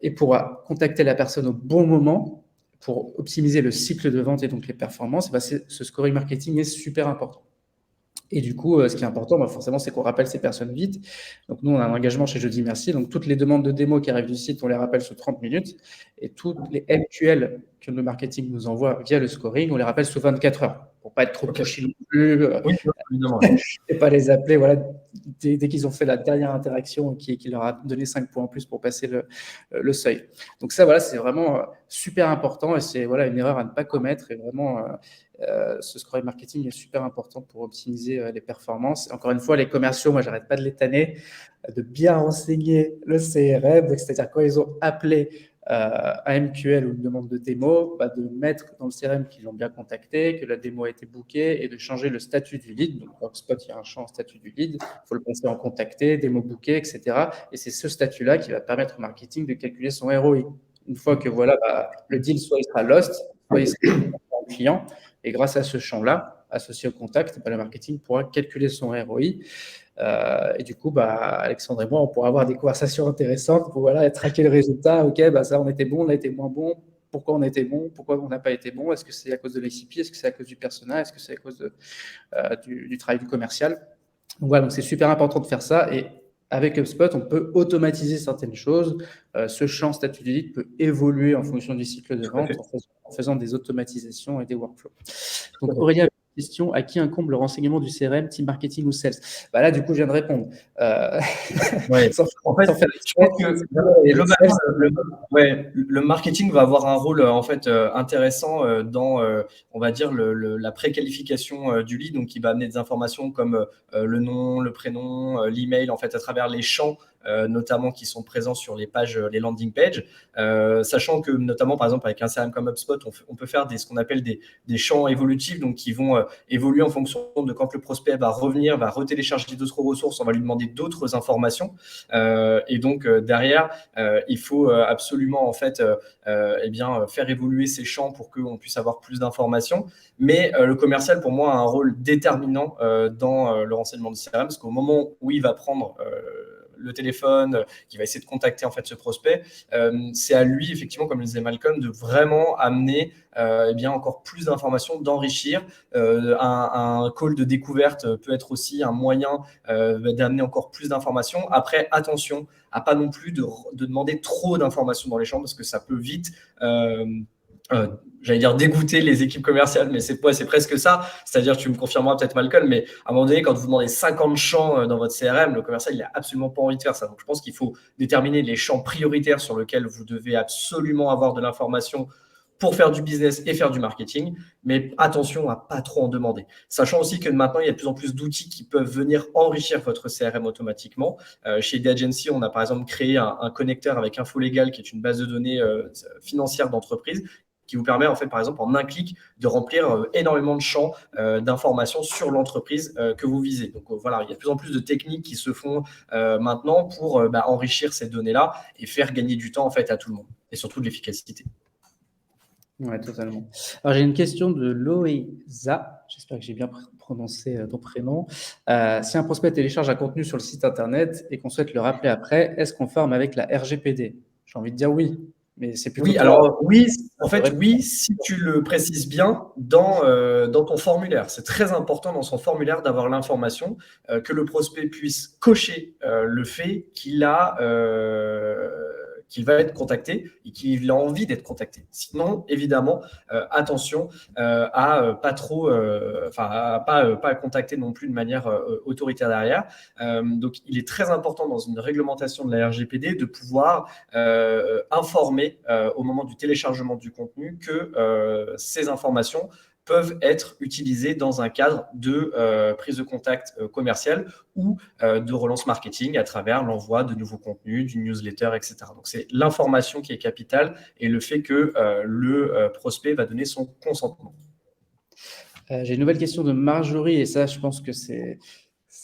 et pour contacter la personne au bon moment, pour optimiser le cycle de vente et donc les performances, ce scoring marketing est super important. Et du coup, ce qui est important, forcément, c'est qu'on rappelle ces personnes vite. Donc, nous, on a un engagement chez Jeudi Merci. Donc, toutes les demandes de démo qui arrivent du site, on les rappelle sous 30 minutes. Et toutes les MQL que le marketing nous envoie via le scoring, on les rappelle sous 24 heures pour ne pas être trop pushy plus, Oui, évidemment. Ouais. et pas les appeler voilà, dès qu'ils ont fait la dernière interaction qui leur a donné 5 points en plus pour passer le seuil. Donc ça, voilà, c'est vraiment super important et c'est voilà, une erreur à ne pas commettre. Et vraiment, ce scoring marketing est super important pour optimiser les performances. Et encore une fois, les commerciaux, moi, j'arrête pas de les tanner, de bien renseigner le CRM. C'est-à-dire quand ils ont appelé un MQL ou une demande de démo, de mettre dans le CRM qu'ils l'ont bien contacté, que la démo a été bookée et de changer le statut du lead. Donc, dans HubSpot, il y a un champ statut du lead. Il faut le passer en contacté, démo bookée, etc. Et c'est ce statut-là qui va permettre au marketing de calculer son ROI. Une fois que voilà, le deal, soit il sera lost, soit il sera client. Et grâce à ce champ-là, associé au contact, le marketing pourra calculer son ROI. Et du coup, Alexandre et moi, on pourra avoir des conversations intéressantes pour voilà, traquer le résultat. OK, ça, on était bon, on a été moins bon. Pourquoi on a été bon? Pourquoi on n'a pas été bon? Est-ce que c'est à cause de l'ICP? Est-ce que c'est à cause du persona? Est-ce que c'est à cause du travail du commercial? Donc voilà, donc c'est super important de faire ça. Et avec HubSpot, on peut automatiser certaines choses. Ce champ statut du lead peut évoluer en fonction du cycle de vente en faisant des automatisations et des workflows. Donc Aurélien, question, à qui incombe le renseignement du CRM, team marketing ou sales? Là, du coup, je viens de répondre. Ouais. En fait, je pense que globalement, le marketing va avoir un rôle en fait intéressant dans, on va dire, la préqualification du lead, donc qui va amener des informations comme le nom, le prénom, l'email, en fait, à travers les champs notamment qui sont présents sur les pages, les landing pages, sachant que notamment par exemple avec un CRM comme HubSpot, on peut faire ce qu'on appelle des champs évolutifs, donc qui vont évoluer en fonction de quand le prospect va revenir, va retélécharger d'autres ressources, on va lui demander d'autres informations, et donc derrière, il faut absolument en fait faire évoluer ces champs pour qu'on puisse avoir plus d'informations. Mais le commercial, pour moi, a un rôle déterminant dans le renseignement du CRM, parce qu'au moment où il va prendre le téléphone, qui va essayer de contacter en fait ce prospect, c'est à lui effectivement, comme le disait Malcolm, de vraiment amener encore plus d'informations, d'enrichir. Un call de découverte peut être aussi un moyen d'amener encore plus d'informations. Après, attention à pas non plus de demander trop d'informations dans les champs, parce que ça peut vite j'allais dire dégoûter les équipes commerciales, mais c'est presque ça. C'est-à-dire, tu me confirmeras peut-être Malcolm, mais à un moment donné, quand vous demandez 50 champs dans votre CRM, le commercial, il n'a absolument pas envie de faire ça. Donc, je pense qu'il faut déterminer les champs prioritaires sur lesquels vous devez absolument avoir de l'information pour faire du business et faire du marketing, mais attention à pas trop en demander. Sachant aussi que maintenant, il y a de plus en plus d'outils qui peuvent venir enrichir votre CRM automatiquement. Chez ID Agency, on a par exemple créé un connecteur avec InfoLégal, qui est une base de données financière d'entreprise, qui vous permet, en fait, par exemple, en un clic, de remplir énormément de champs d'informations sur l'entreprise que vous visez. Donc voilà, il y a de plus en plus de techniques qui se font maintenant pour enrichir ces données-là et faire gagner du temps en fait à tout le monde, et surtout de l'efficacité. Oui, totalement. Alors, j'ai une question de Loïsa. J'espère que j'ai bien prononcé ton prénom. Si un prospect télécharge un contenu sur le site internet et qu'on souhaite le rappeler après, est-ce conforme avec la RGPD? J'ai envie de dire oui, mais c'est plutôt. Oui, alors oui, en fait, oui, si tu le précises bien dans ton formulaire. C'est très important dans son formulaire d'avoir l'information, que le prospect puisse cocher le fait qu'il va être contacté et qu'il a envie d'être contacté. Sinon, évidemment, attention à pas trop, à pas contacter non plus de manière autoritaire derrière. Donc, il est très important dans une réglementation de la RGPD de pouvoir informer au moment du téléchargement du contenu que ces informations peuvent être utilisées dans un cadre de prise de contact commercial ou de relance marketing à travers l'envoi de nouveaux contenus, d'une newsletter, etc. Donc, c'est l'information qui est capitale et le fait que le prospect va donner son consentement. J'ai une nouvelle question de Marjorie, et ça, je pense que c'est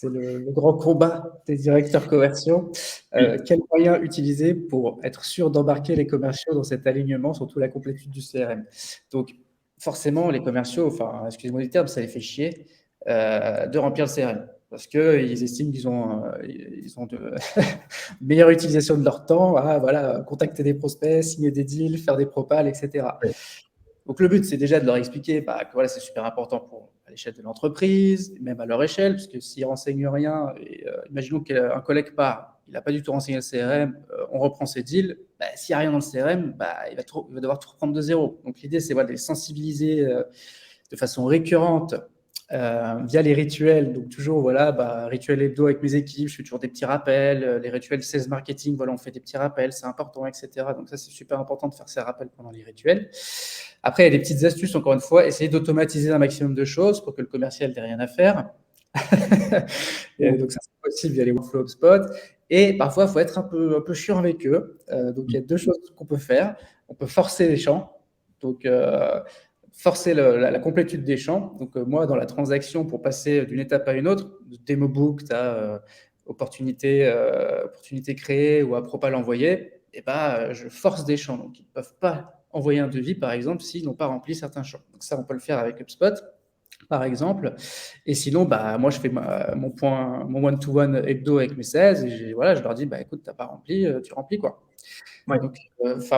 le grand combat des directeurs commerciaux. Quels moyens utiliser pour être sûr d'embarquer les commerciaux dans cet alignement, surtout la complétude du CRM? Donc, forcément, les commerciaux, excusez-moi du terme, ça les fait chier de remplir le CRM, parce qu'ils estiment qu'ils ont de meilleure utilisation de leur temps à contacter des prospects, signer des deals, faire des propals, etc. Oui. Donc, le but, c'est déjà de leur expliquer que voilà, c'est super important à l'échelle de l'entreprise, même à leur échelle, parce que s'ils ne renseignent rien, et imaginons qu'un collègue part, il n'a pas du tout renseigné le CRM, on reprend ses deals, s'il n'y a rien dans le CRM, il va devoir tout reprendre de zéro. Donc, l'idée, c'est de les sensibiliser de façon récurrente via les rituels. Donc toujours, voilà, rituel hebdo avec mes équipes, je fais toujours des petits rappels. Les rituels sales marketing, voilà, on fait des petits rappels, c'est important, etc. Donc ça, c'est super important de faire ces rappels pendant les rituels. Après, il y a des petites astuces, encore une fois, essayer d'automatiser un maximum de choses pour que le commercial n'ait rien à faire. Donc ça, c'est possible via les workflows HubSpot. Et parfois, il faut être un peu chiant avec eux. Donc il y a deux choses qu'on peut faire. On peut forcer les champs. Donc, forcer la complétude des champs. Donc, moi, dans la transaction, pour passer d'une étape à une autre, de démo book, tu as opportunité créée ou à propos l'envoyer, et je force des champs. Donc, ils ne peuvent pas envoyer un devis, par exemple, s'ils n'ont pas rempli certains champs. Donc, ça, on peut le faire avec HubSpot, par exemple. Et sinon, moi, je fais mon one-to-one hebdo avec mes sales et je leur dis, écoute, tu n'as pas rempli, tu remplis quoi. Ouais. Donc,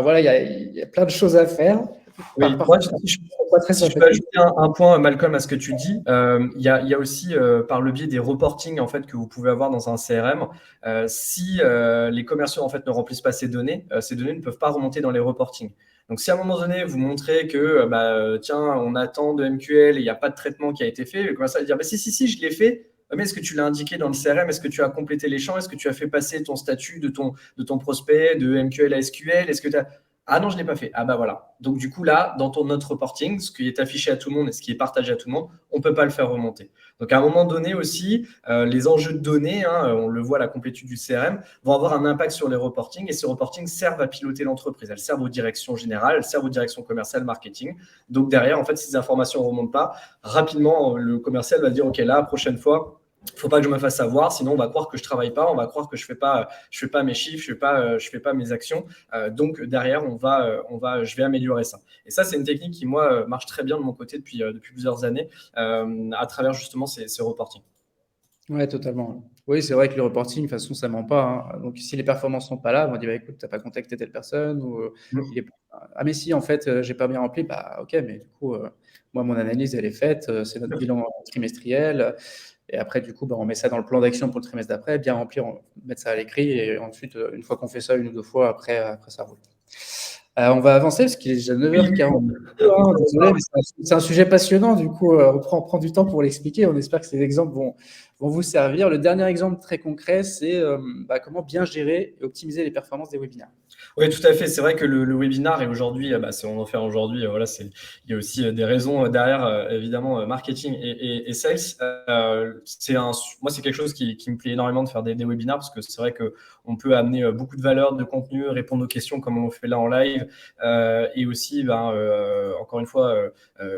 voilà, il y a plein de choses à faire. Oui, moi, si je peux ajouter un point, Malcolm, à ce que tu dis, il y a aussi, par le biais des reportings en fait, que vous pouvez avoir dans un CRM, si les commerciaux en fait, ne remplissent pas ces données ne peuvent pas remonter dans les reportings. Donc, si à un moment donné, vous montrez que, tiens, on attend de MQL et il n'y a pas de traitement qui a été fait, le commercial va dire, si, je l'ai fait. Mais est-ce que tu l'as indiqué dans le CRM? Est-ce que tu as complété les champs? Est-ce que tu as fait passer ton statut de ton prospect de MQL à SQL? Est-ce que tu as... Ah non, je ne l'ai pas fait. Ah voilà. Donc du coup, là, dans notre reporting, ce qui est affiché à tout le monde et ce qui est partagé à tout le monde, on ne peut pas le faire remonter. Donc à un moment donné aussi, les enjeux de données, on le voit, la complétude du CRM, vont avoir un impact sur les reportings et ces reportings servent à piloter l'entreprise. Elles servent aux directions générales, elles servent aux directions commerciales, marketing. Donc derrière, en fait, si ces informations ne remontent pas, rapidement, le commercial va dire, OK, là, prochaine fois, il ne faut pas que je me fasse savoir, sinon on va croire que je ne travaille pas, on va croire que je ne fais pas mes chiffres, je ne fais pas mes actions. Donc derrière, je vais améliorer ça. Et ça, c'est une technique qui, moi, marche très bien de mon côté depuis plusieurs années à travers justement ces reportings. Ouais, totalement. Oui, c'est vrai que le reporting, de toute façon, ça ne ment pas. Donc, si les performances ne sont pas là, on va dire, écoute, tu n'as pas contacté telle personne. Ou, ah, mais si, en fait, j'ai pas bien rempli. Ok, mais du coup, moi, mon analyse, elle est faite. C'est notre bilan trimestriel. Et après, du coup, on met ça dans le plan d'action pour le trimestre d'après, bien remplir, mettre ça à l'écrit. Et ensuite, une fois qu'on fait ça une ou deux fois, après ça roule. On va avancer parce qu'il est déjà 9h42. Désolé, mais c'est un sujet passionnant. Du coup, on prend du temps pour l'expliquer. On espère que ces exemples vont vous servir. Le dernier exemple très concret, c'est comment bien gérer et optimiser les performances des webinaires. Oui, tout à fait. C'est vrai que le webinar est aujourd'hui, si on en fait aujourd'hui, voilà, il y a aussi des raisons derrière, évidemment, marketing et sales. Moi, c'est quelque chose qui me plaît énormément de faire des webinars parce que c'est vrai qu'on peut amener beaucoup de valeur, de contenu, répondre aux questions comme on le fait là en live et aussi, encore une fois,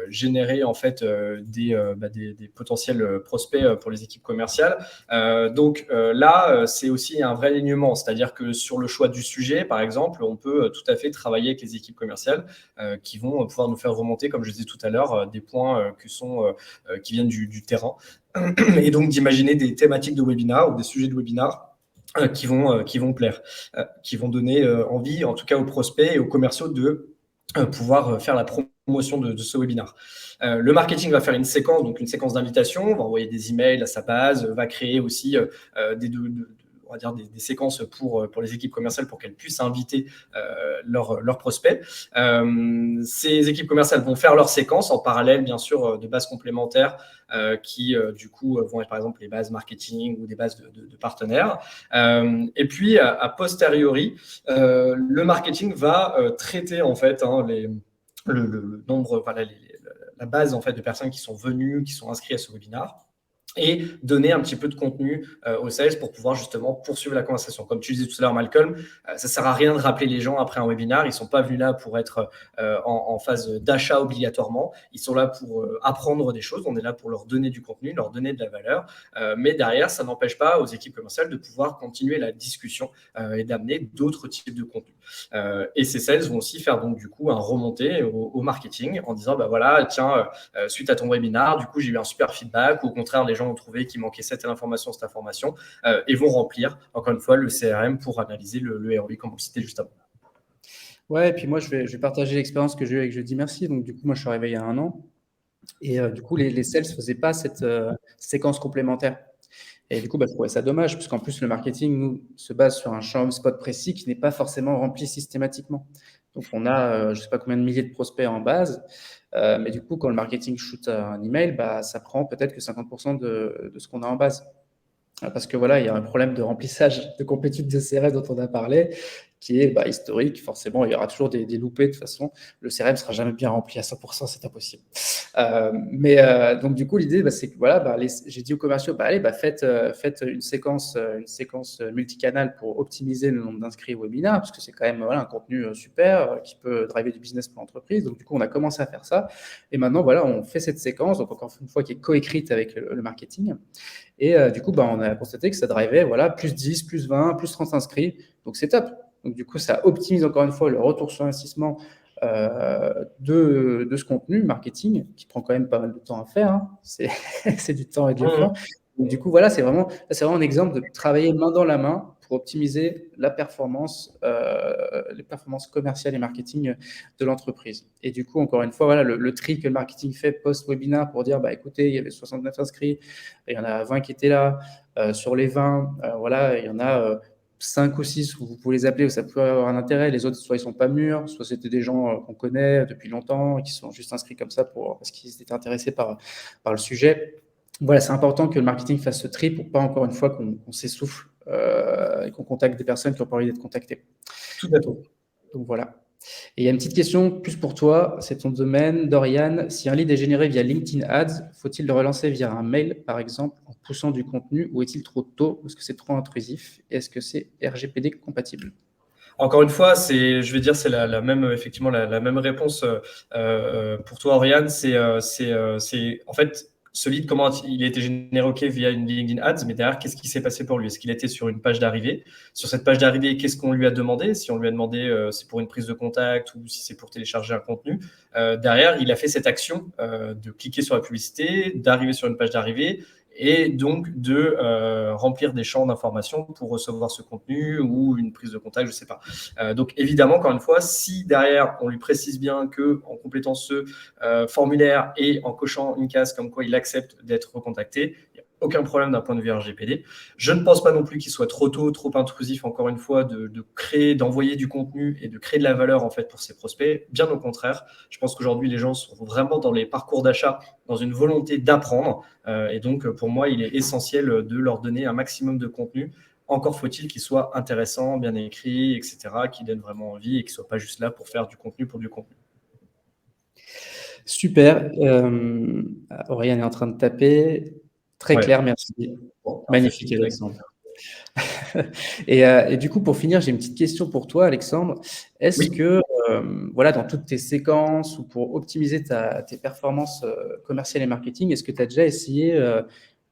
générer en fait des potentiels prospects pour les équipes commerciales. Donc là, c'est aussi un vrai alignement, c'est-à-dire que sur le choix du sujet, par exemple, on peut tout à fait travailler avec les équipes commerciales qui vont pouvoir nous faire remonter, comme je disais tout à l'heure, des points qui viennent du terrain. Et donc d'imaginer des thématiques de webinar ou des sujets de webinar qui vont plaire, qui vont donner envie, en tout cas aux prospects et aux commerciaux de pouvoir faire la promotion de ce webinar. Le marketing va faire une séquence d'invitation, va envoyer des emails à sa base, va créer aussi on va dire des séquences pour les équipes commerciales pour qu'elles puissent inviter leurs prospects. Ces équipes commerciales vont faire leurs séquences en parallèle, bien sûr, de bases complémentaires qui, du coup, vont être par exemple les bases marketing ou des bases de partenaires. Et puis, a posteriori, le marketing va traiter en fait le nombre, la base en fait de personnes qui sont venues, qui sont inscrites à ce webinaire et donner un petit peu de contenu aux sales pour pouvoir justement poursuivre la conversation. Comme tu disais tout à l'heure, Malcolm, ça ne sert à rien de rappeler les gens après un webinaire. Ils ne sont pas venus là pour être en phase d'achat obligatoirement. Ils sont là pour apprendre des choses. On est là pour leur donner du contenu, leur donner de la valeur. Mais derrière, ça n'empêche pas aux équipes commerciales de pouvoir continuer la discussion et d'amener d'autres types de contenus. Et ces sales vont aussi faire donc du coup un remonté au marketing en disant voilà, tiens, suite à ton webinaire, du coup j'ai eu un super feedback, ou au contraire les gens ont trouvé qu'il manquait cette information et vont remplir encore une fois le CRM pour analyser le ROI comme on le citait juste avant. Ouais, et puis moi je vais partager l'expérience que j'ai eue avec Jeudi Merci. Donc du coup moi je suis arrivé il y a 1 an et du coup les sales ne faisaient pas cette séquence complémentaire. Et du coup, je trouvais ça dommage, puisqu'en plus, le marketing, nous, se base sur un champ HubSpot précis qui n'est pas forcément rempli systématiquement. Donc, on a, je ne sais pas combien de milliers de prospects en base, mais du coup, quand le marketing shoot un email, bah, ça prend peut-être que 50% de ce qu'on a en base. Parce que voilà, il y a un problème de remplissage de complétude de CRM dont on a parlé, qui est historique. Forcément, il y aura toujours des loupés de toute façon. Le CRM ne sera jamais bien rempli à 100%, c'est impossible. Donc du coup, l'idée, c'est que voilà, j'ai dit aux commerciaux, allez, faites une séquence multicanal pour optimiser le nombre d'inscrits au webinar, parce que c'est quand même un contenu super qui peut driver du business pour l'entreprise. Donc du coup, on a commencé à faire ça. Et maintenant, voilà, on fait cette séquence, donc encore une fois, qui est coécrite avec le marketing. Et du coup, on a constaté que ça drivait plus 10, plus 20, plus 30 inscrits. Donc, c'est top. Donc, du coup, ça optimise encore une fois le retour sur investissement de ce contenu marketing qui prend quand même pas mal de temps à faire. Hein. C'est du temps et de l'effort. Donc, du coup, voilà, c'est vraiment un exemple de travailler main dans la main pour optimiser les performances commerciales et marketing de l'entreprise. Et du coup, encore une fois, voilà, le tri que le marketing fait post-webinar pour dire, écoutez, il y avait 69 inscrits, et il y en a 20 qui étaient là. Sur les 20, voilà, il y en a 5 ou 6 où vous pouvez les appeler, où ça peut avoir un intérêt. Les autres, soit ils sont pas mûrs, soit c'était des gens qu'on connaît depuis longtemps et qui sont juste inscrits comme ça parce qu'ils étaient intéressés par le sujet. Voilà, c'est important que le marketing fasse ce tri pour pas encore une fois qu'on s'essouffle et qu'on contacte des personnes qui n'ont pas envie d'être contactées. Tout à fait. Donc voilà. Et il y a une petite question plus pour toi, c'est ton domaine, Dorian. Si un lead est généré via LinkedIn Ads, faut-il le relancer via un mail, par exemple, en poussant du contenu, ou est-il trop tôt? Est-ce que c'est trop intrusif? Et est-ce que c'est RGPD compatible? Encore une fois, je vais dire, c'est la même, effectivement, la même réponse pour toi, Oriane. C'est en fait, ce lead, comment il a été généré via une LinkedIn Ads, mais derrière, qu'est-ce qui s'est passé pour lui? Est-ce qu'il était sur une page d'arrivée? Sur cette page d'arrivée, qu'est-ce qu'on lui a demandé? Si on lui a demandé c'est pour une prise de contact ou si c'est pour télécharger un contenu. Derrière, il a fait cette action de cliquer sur la publicité, d'arriver sur une page d'arrivée, et donc de remplir des champs d'information pour recevoir ce contenu ou une prise de contact, je ne sais pas. Donc évidemment, encore une fois, si derrière on lui précise bien que en complétant ce formulaire et en cochant une case comme quoi il accepte d'être recontacté, il n'y a aucun problème d'un point de vue RGPD. Je ne pense pas non plus qu'il soit trop tôt, trop intrusif, encore une fois, de créer, d'envoyer du contenu et de créer de la valeur en fait pour ses prospects. Bien au contraire, je pense qu'aujourd'hui les gens sont vraiment dans les parcours d'achat, dans une volonté d'apprendre. Et donc, pour moi, il est essentiel de leur donner un maximum de contenu. Encore faut-il qu'il soit intéressant, bien écrit, etc., qui donne vraiment envie et qu'il ne soit pas juste là pour faire du contenu pour du contenu. Super. Oriane est en train de taper. Très clair, merci. Bon, magnifique, Alexandre. Et du coup, pour finir, j'ai une petite question pour toi, Alexandre. Est-ce que, voilà, dans toutes tes séquences ou pour optimiser tes performances commerciales et marketing, est-ce que tu as déjà essayé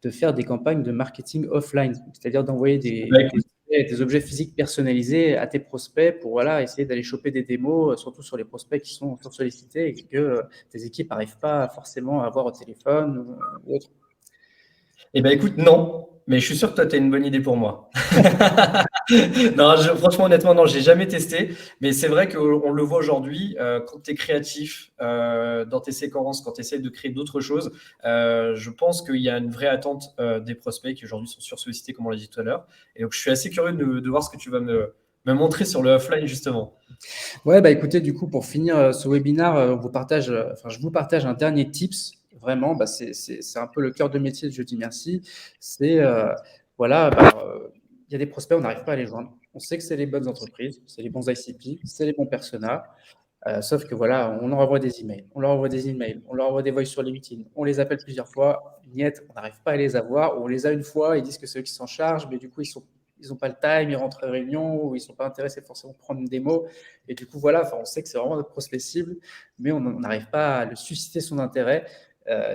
de faire des campagnes de marketing offline, c'est-à-dire d'envoyer des objets physiques personnalisés à tes prospects pour voilà, essayer d'aller choper des démos, surtout sur les prospects qui sont sollicités et que tes équipes n'arrivent pas forcément à avoir au téléphone ou autre? Eh bien, écoute, non, mais je suis sûr que toi, tu as une bonne idée pour moi. Non, franchement, honnêtement, non, j'ai jamais testé, mais c'est vrai qu'on le voit aujourd'hui, quand tu es créatif dans tes séquences, quand tu essaies de créer d'autres choses, je pense qu'il y a une vraie attente des prospects qui aujourd'hui sont sursollicités, comme on l'a dit tout à l'heure. Et donc, je suis assez curieux de voir ce que tu vas me montrer sur le offline, justement. Ouais, écoutez, du coup, pour finir ce webinaire, je vous partage un dernier tips. Vraiment, c'est un peu le cœur de métier de Jeudi Merci. C'est, voilà, il y a des prospects, on n'arrive pas à les joindre. On sait que c'est les bonnes entreprises, c'est les bons ICP, c'est les bons personas. Sauf que voilà, on leur envoie des emails, on leur envoie des voice sur LinkedIn, on les appelle plusieurs fois, niet, on n'arrive pas à les avoir, ou on les a une fois, ils disent que c'est eux qui s'en chargent, mais du coup, ils n'ont pas le time, ils rentrent en réunion, ou ils ne sont pas intéressés forcément de prendre une démo. Et du coup, voilà, on sait que c'est vraiment notre prospect cible, mais on n'arrive pas à le susciter son intérêt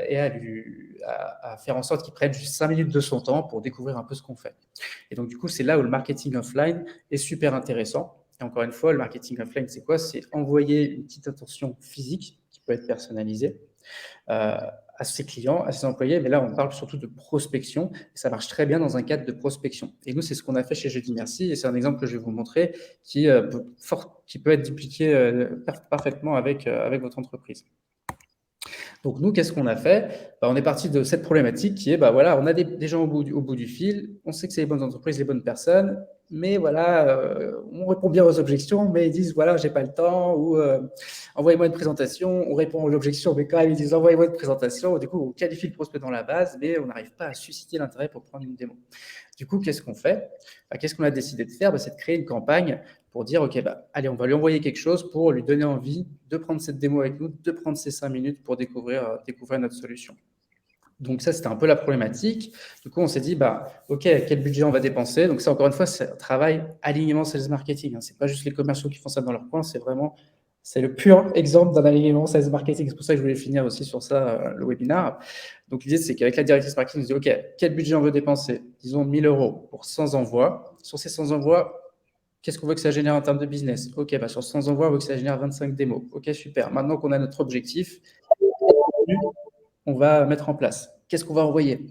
et à faire en sorte qu'il prenne juste 5 minutes de son temps pour découvrir un peu ce qu'on fait. Et donc, du coup, c'est là où le marketing offline est super intéressant. Et encore une fois, le marketing offline, c'est quoi? C'est envoyer une petite attention physique qui peut être personnalisée à ses clients, à ses employés. Mais là, on parle surtout de prospection. Et ça marche très bien dans un cadre de prospection. Et nous, c'est ce qu'on a fait chez Jeudi Merci. Et c'est un exemple que je vais vous montrer qui peut être dupliqué parfaitement avec votre entreprise. Donc, nous, qu'est-ce qu'on a fait? On est parti de cette problématique qui est, voilà, on a des gens au bout du fil, on sait que c'est les bonnes entreprises, les bonnes personnes, mais voilà, on répond bien aux objections, mais ils disent, voilà, j'ai pas le temps, ou envoyez-moi une présentation, on répond aux objections, mais quand même, ils disent, envoyez-moi une présentation, du coup, on qualifie le prospect dans la base, mais on n'arrive pas à susciter l'intérêt pour prendre une démo. Du coup, qu'est-ce qu'on fait? Qu'est-ce qu'on a décidé de faire? C'est de créer une campagne pour dire, OK, allez, on va lui envoyer quelque chose pour lui donner envie de prendre cette démo avec nous, de prendre ces 5 minutes pour découvrir notre solution. Donc ça, c'était un peu la problématique. Du coup, on s'est dit, OK, quel budget on va dépenser? Donc ça, encore une fois, c'est un travail alignement sales marketing. Ce n'est pas juste les commerciaux qui font ça dans leur coin, c'est le pur exemple d'un alignement sales marketing. C'est pour ça que je voulais finir aussi sur ça, le webinaire. Donc l'idée, c'est qu'avec la directrice marketing, on se dit, OK, quel budget on veut dépenser? Disons 1 000 € pour 100 envois. Sur ces 100 envois, qu'est-ce qu'on veut que ça génère en termes de business? OK, sur 100 envois, on veut que ça génère 25 démos. OK, super. Maintenant qu'on a notre objectif, on va mettre en place. Qu'est-ce qu'on va envoyer?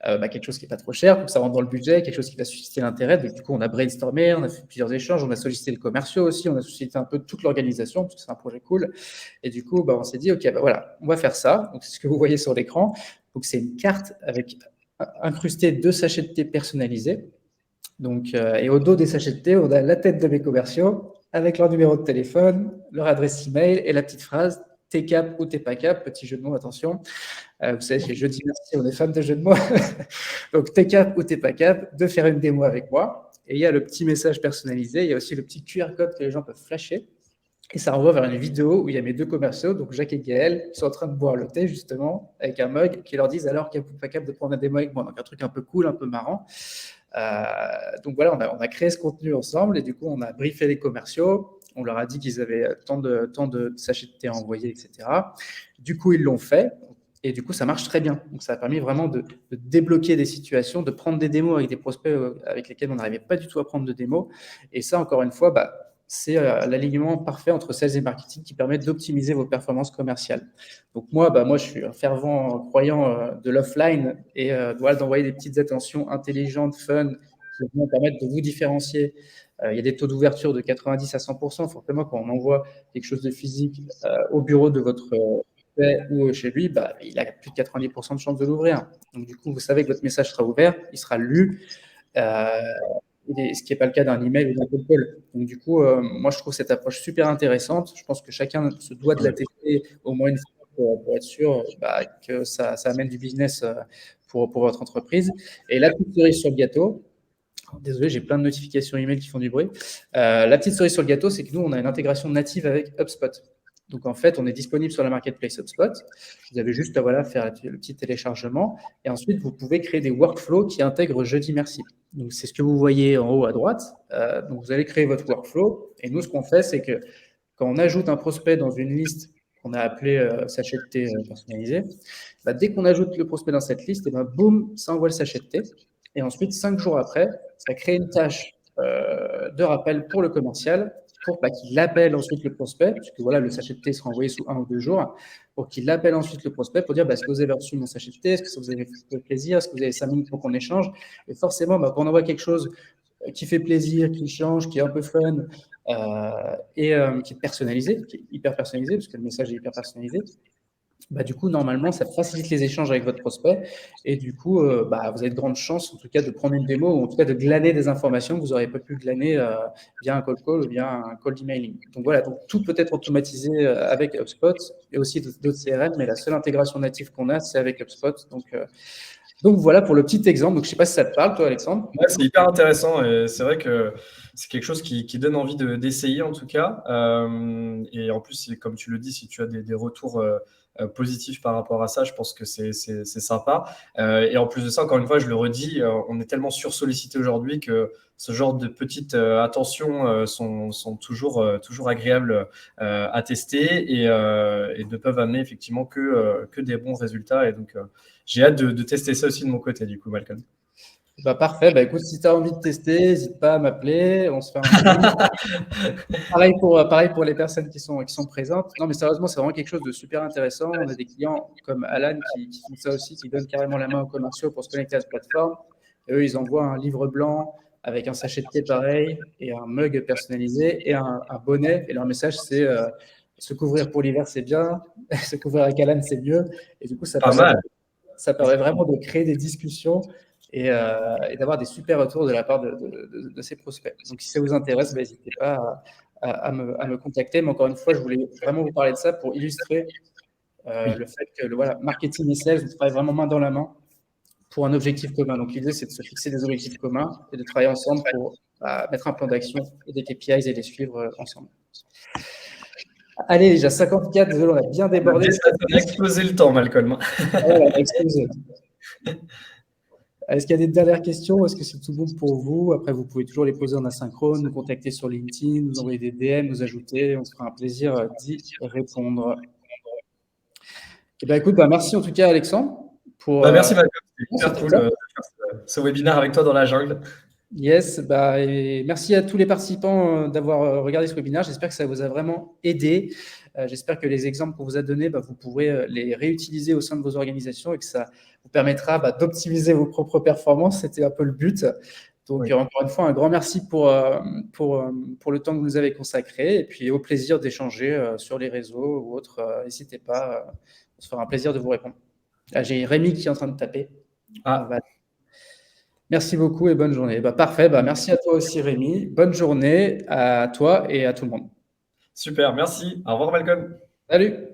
Quelque chose qui n'est pas trop cher, pour que ça rentre dans le budget, quelque chose qui va susciter l'intérêt. Donc, du coup, on a brainstormé, on a fait plusieurs échanges, on a sollicité le commerciaux aussi, on a sollicité un peu toute l'organisation, parce que c'est un projet cool. Et du coup, on s'est dit, OK, voilà, on va faire ça. Donc, c'est ce que vous voyez sur l'écran. Donc, c'est une carte avec incrusté 2 sachets de thé personnalisés. Donc, et au dos des sachets de thé, on a la tête de mes commerciaux avec leur numéro de téléphone, leur adresse email et la petite phrase t'es cap ou t'es pas cap, petit jeu de mots, attention. Vous savez, c'est jeudi merci, on est fan de jeux de mots. Donc, t'es cap ou t'es pas cap de faire une démo avec moi. Et il y a le petit message personnalisé, il y a aussi le petit QR code que les gens peuvent flasher. Et ça renvoie vers une vidéo où il y a mes 2 commerciaux, donc Jacques et Gaël, qui sont en train de boire le thé, justement, avec un mug, qui leur disent alors cap ou pas cap de prendre une démo avec moi. Donc, un truc un peu cool, un peu marrant. Donc voilà, on a créé ce contenu ensemble et du coup, on a briefé les commerciaux. On leur a dit qu'ils avaient tant de sachets de thé à envoyer, etc. Du coup, ils l'ont fait. Et du coup, ça marche très bien. Donc, ça a permis vraiment de débloquer des situations, de prendre des démos avec des prospects avec lesquels on n'arrivait pas du tout à prendre de démos. Et ça, encore une fois, c'est l'alignement parfait entre sales et marketing qui permet d'optimiser vos performances commerciales. Donc moi, je suis un fervent croyant de l'offline et d'envoyer des petites attentions intelligentes, fun, qui vont permettre de vous différencier. Il y a des taux d'ouverture de 90 à 100%. Forcément, quand on envoie quelque chose de physique au bureau de votre ou chez lui, il a plus de 90% de chances de l'ouvrir. Donc du coup, vous savez que votre message sera ouvert, il sera lu. Ce qui n'est pas le cas d'un email ou d'un cold call. Donc, du coup, moi, je trouve cette approche super intéressante. Je pense que chacun se doit de la tester au moins une fois pour être sûr que ça amène du business pour votre entreprise. Et la petite cerise sur le gâteau, désolé, j'ai plein de notifications email qui font du bruit. La petite cerise sur le gâteau, c'est que nous, on a une intégration native avec HubSpot. Donc, en fait, on est disponible sur la marketplace HubSpot. Vous avez juste à faire le petit téléchargement. Et ensuite, vous pouvez créer des workflows qui intègrent Jeudi Merci. Donc, c'est ce que vous voyez en haut à droite. Donc, vous allez créer votre workflow. Et nous, ce qu'on fait, c'est que quand on ajoute un prospect dans une liste qu'on a appelée sachet de thé personnalisé, dès qu'on ajoute le prospect dans cette liste, et boum, ça envoie le sachet de thé. Et ensuite, 5 jours après, ça crée une tâche de rappel pour le commercial pour qu'il appelle ensuite le prospect, puisque voilà, le sachet de thé sera envoyé sous 1 ou 2 jours, pour qu'il appelle ensuite le prospect pour dire est-ce que vous avez reçu mon sachet de thé, est-ce que ça vous avez fait plaisir, est-ce que vous avez 5 minutes pour qu'on échange. Et forcément, quand on envoie quelque chose qui fait plaisir, qui change, qui est un peu fun et qui est personnalisé, qui est hyper personnalisé, parce que le message est hyper personnalisé, du coup, normalement, ça facilite les échanges avec votre prospect et du coup, vous avez de grandes chances, en tout cas, de prendre une démo ou en tout cas de glaner des informations que vous n'aurez pas pu glaner via un cold call ou via un cold emailing. Donc voilà, tout peut être automatisé avec HubSpot et aussi d'autres CRM, mais la seule intégration native qu'on a, c'est avec HubSpot. Donc voilà pour le petit exemple. Donc je ne sais pas si ça te parle, toi, Alexandre. Ouais, c'est hyper intéressant et c'est vrai que c'est quelque chose qui donne envie d'essayer en tout cas. Et en plus, comme tu le dis, si tu as des retours positifs par rapport à ça, je pense que c'est sympa. Et en plus de ça, encore une fois, je le redis, on est tellement sursollicité aujourd'hui que ce genre de petites attentions sont toujours agréables à tester et ne peuvent amener effectivement que des bons résultats. Et donc, j'ai hâte de tester ça aussi de mon côté, du coup, Malcolm. Parfait. Écoute, si tu as envie de tester, n'hésite pas à m'appeler. On se fait un pareil pour les personnes qui sont présentes. Non, mais sérieusement, c'est vraiment quelque chose de super intéressant. On a des clients comme Alan qui font ça aussi, qui donnent carrément la main aux commerciaux pour se connecter à cette plateforme. Et eux, ils envoient un livre blanc avec un sachet de thé pareil et un mug personnalisé et un bonnet. Et leur message, c'est Se couvrir pour l'hiver, c'est bien. Se couvrir avec Alan, c'est mieux. Et du coup, Pas mal. Ça permet vraiment de créer des discussions et d'avoir des super retours de la part de ces prospects. Donc, si ça vous intéresse, n'hésitez pas à me contacter. Mais encore une fois, je voulais vraiment vous parler de ça pour illustrer le fait que marketing et sales, on travaille vraiment main dans la main pour un objectif commun. Donc, l'idée, c'est de se fixer des objectifs communs et de travailler ensemble pour mettre un plan d'action et des KPIs et les suivre ensemble. Allez, déjà 54, désolé, on a bien débordé. On a explosé le temps, Malcolm. Ouais, on a explosé. Est-ce qu'il y a des dernières questions? Est-ce que c'est tout bon pour vous? Après, vous pouvez toujours les poser en asynchrone, nous contacter sur LinkedIn, nous envoyer des DM, nous ajouter. On se fera un plaisir d'y répondre. Eh bien, écoute, merci en tout cas, Alexandre. Merci, Malcolm. C'était super cool de faire ce webinaire avec toi dans la jungle. Yes, et merci à tous les participants d'avoir regardé ce webinaire. J'espère que ça vous a vraiment aidé. J'espère que les exemples qu'on vous a donnés, vous pourrez les réutiliser au sein de vos organisations et que ça vous permettra d'optimiser vos propres performances. C'était un peu le but. Donc, encore une fois, un grand merci pour le temps que vous nous avez consacré et puis au plaisir d'échanger sur les réseaux ou autres. N'hésitez pas, on se fera un plaisir de vous répondre. Là, j'ai Rémi qui est en train de taper. Merci beaucoup et bonne journée. Parfait, merci à toi aussi Rémi. Bonne journée à toi et à tout le monde. Super, merci. Au revoir Malcolm. Salut.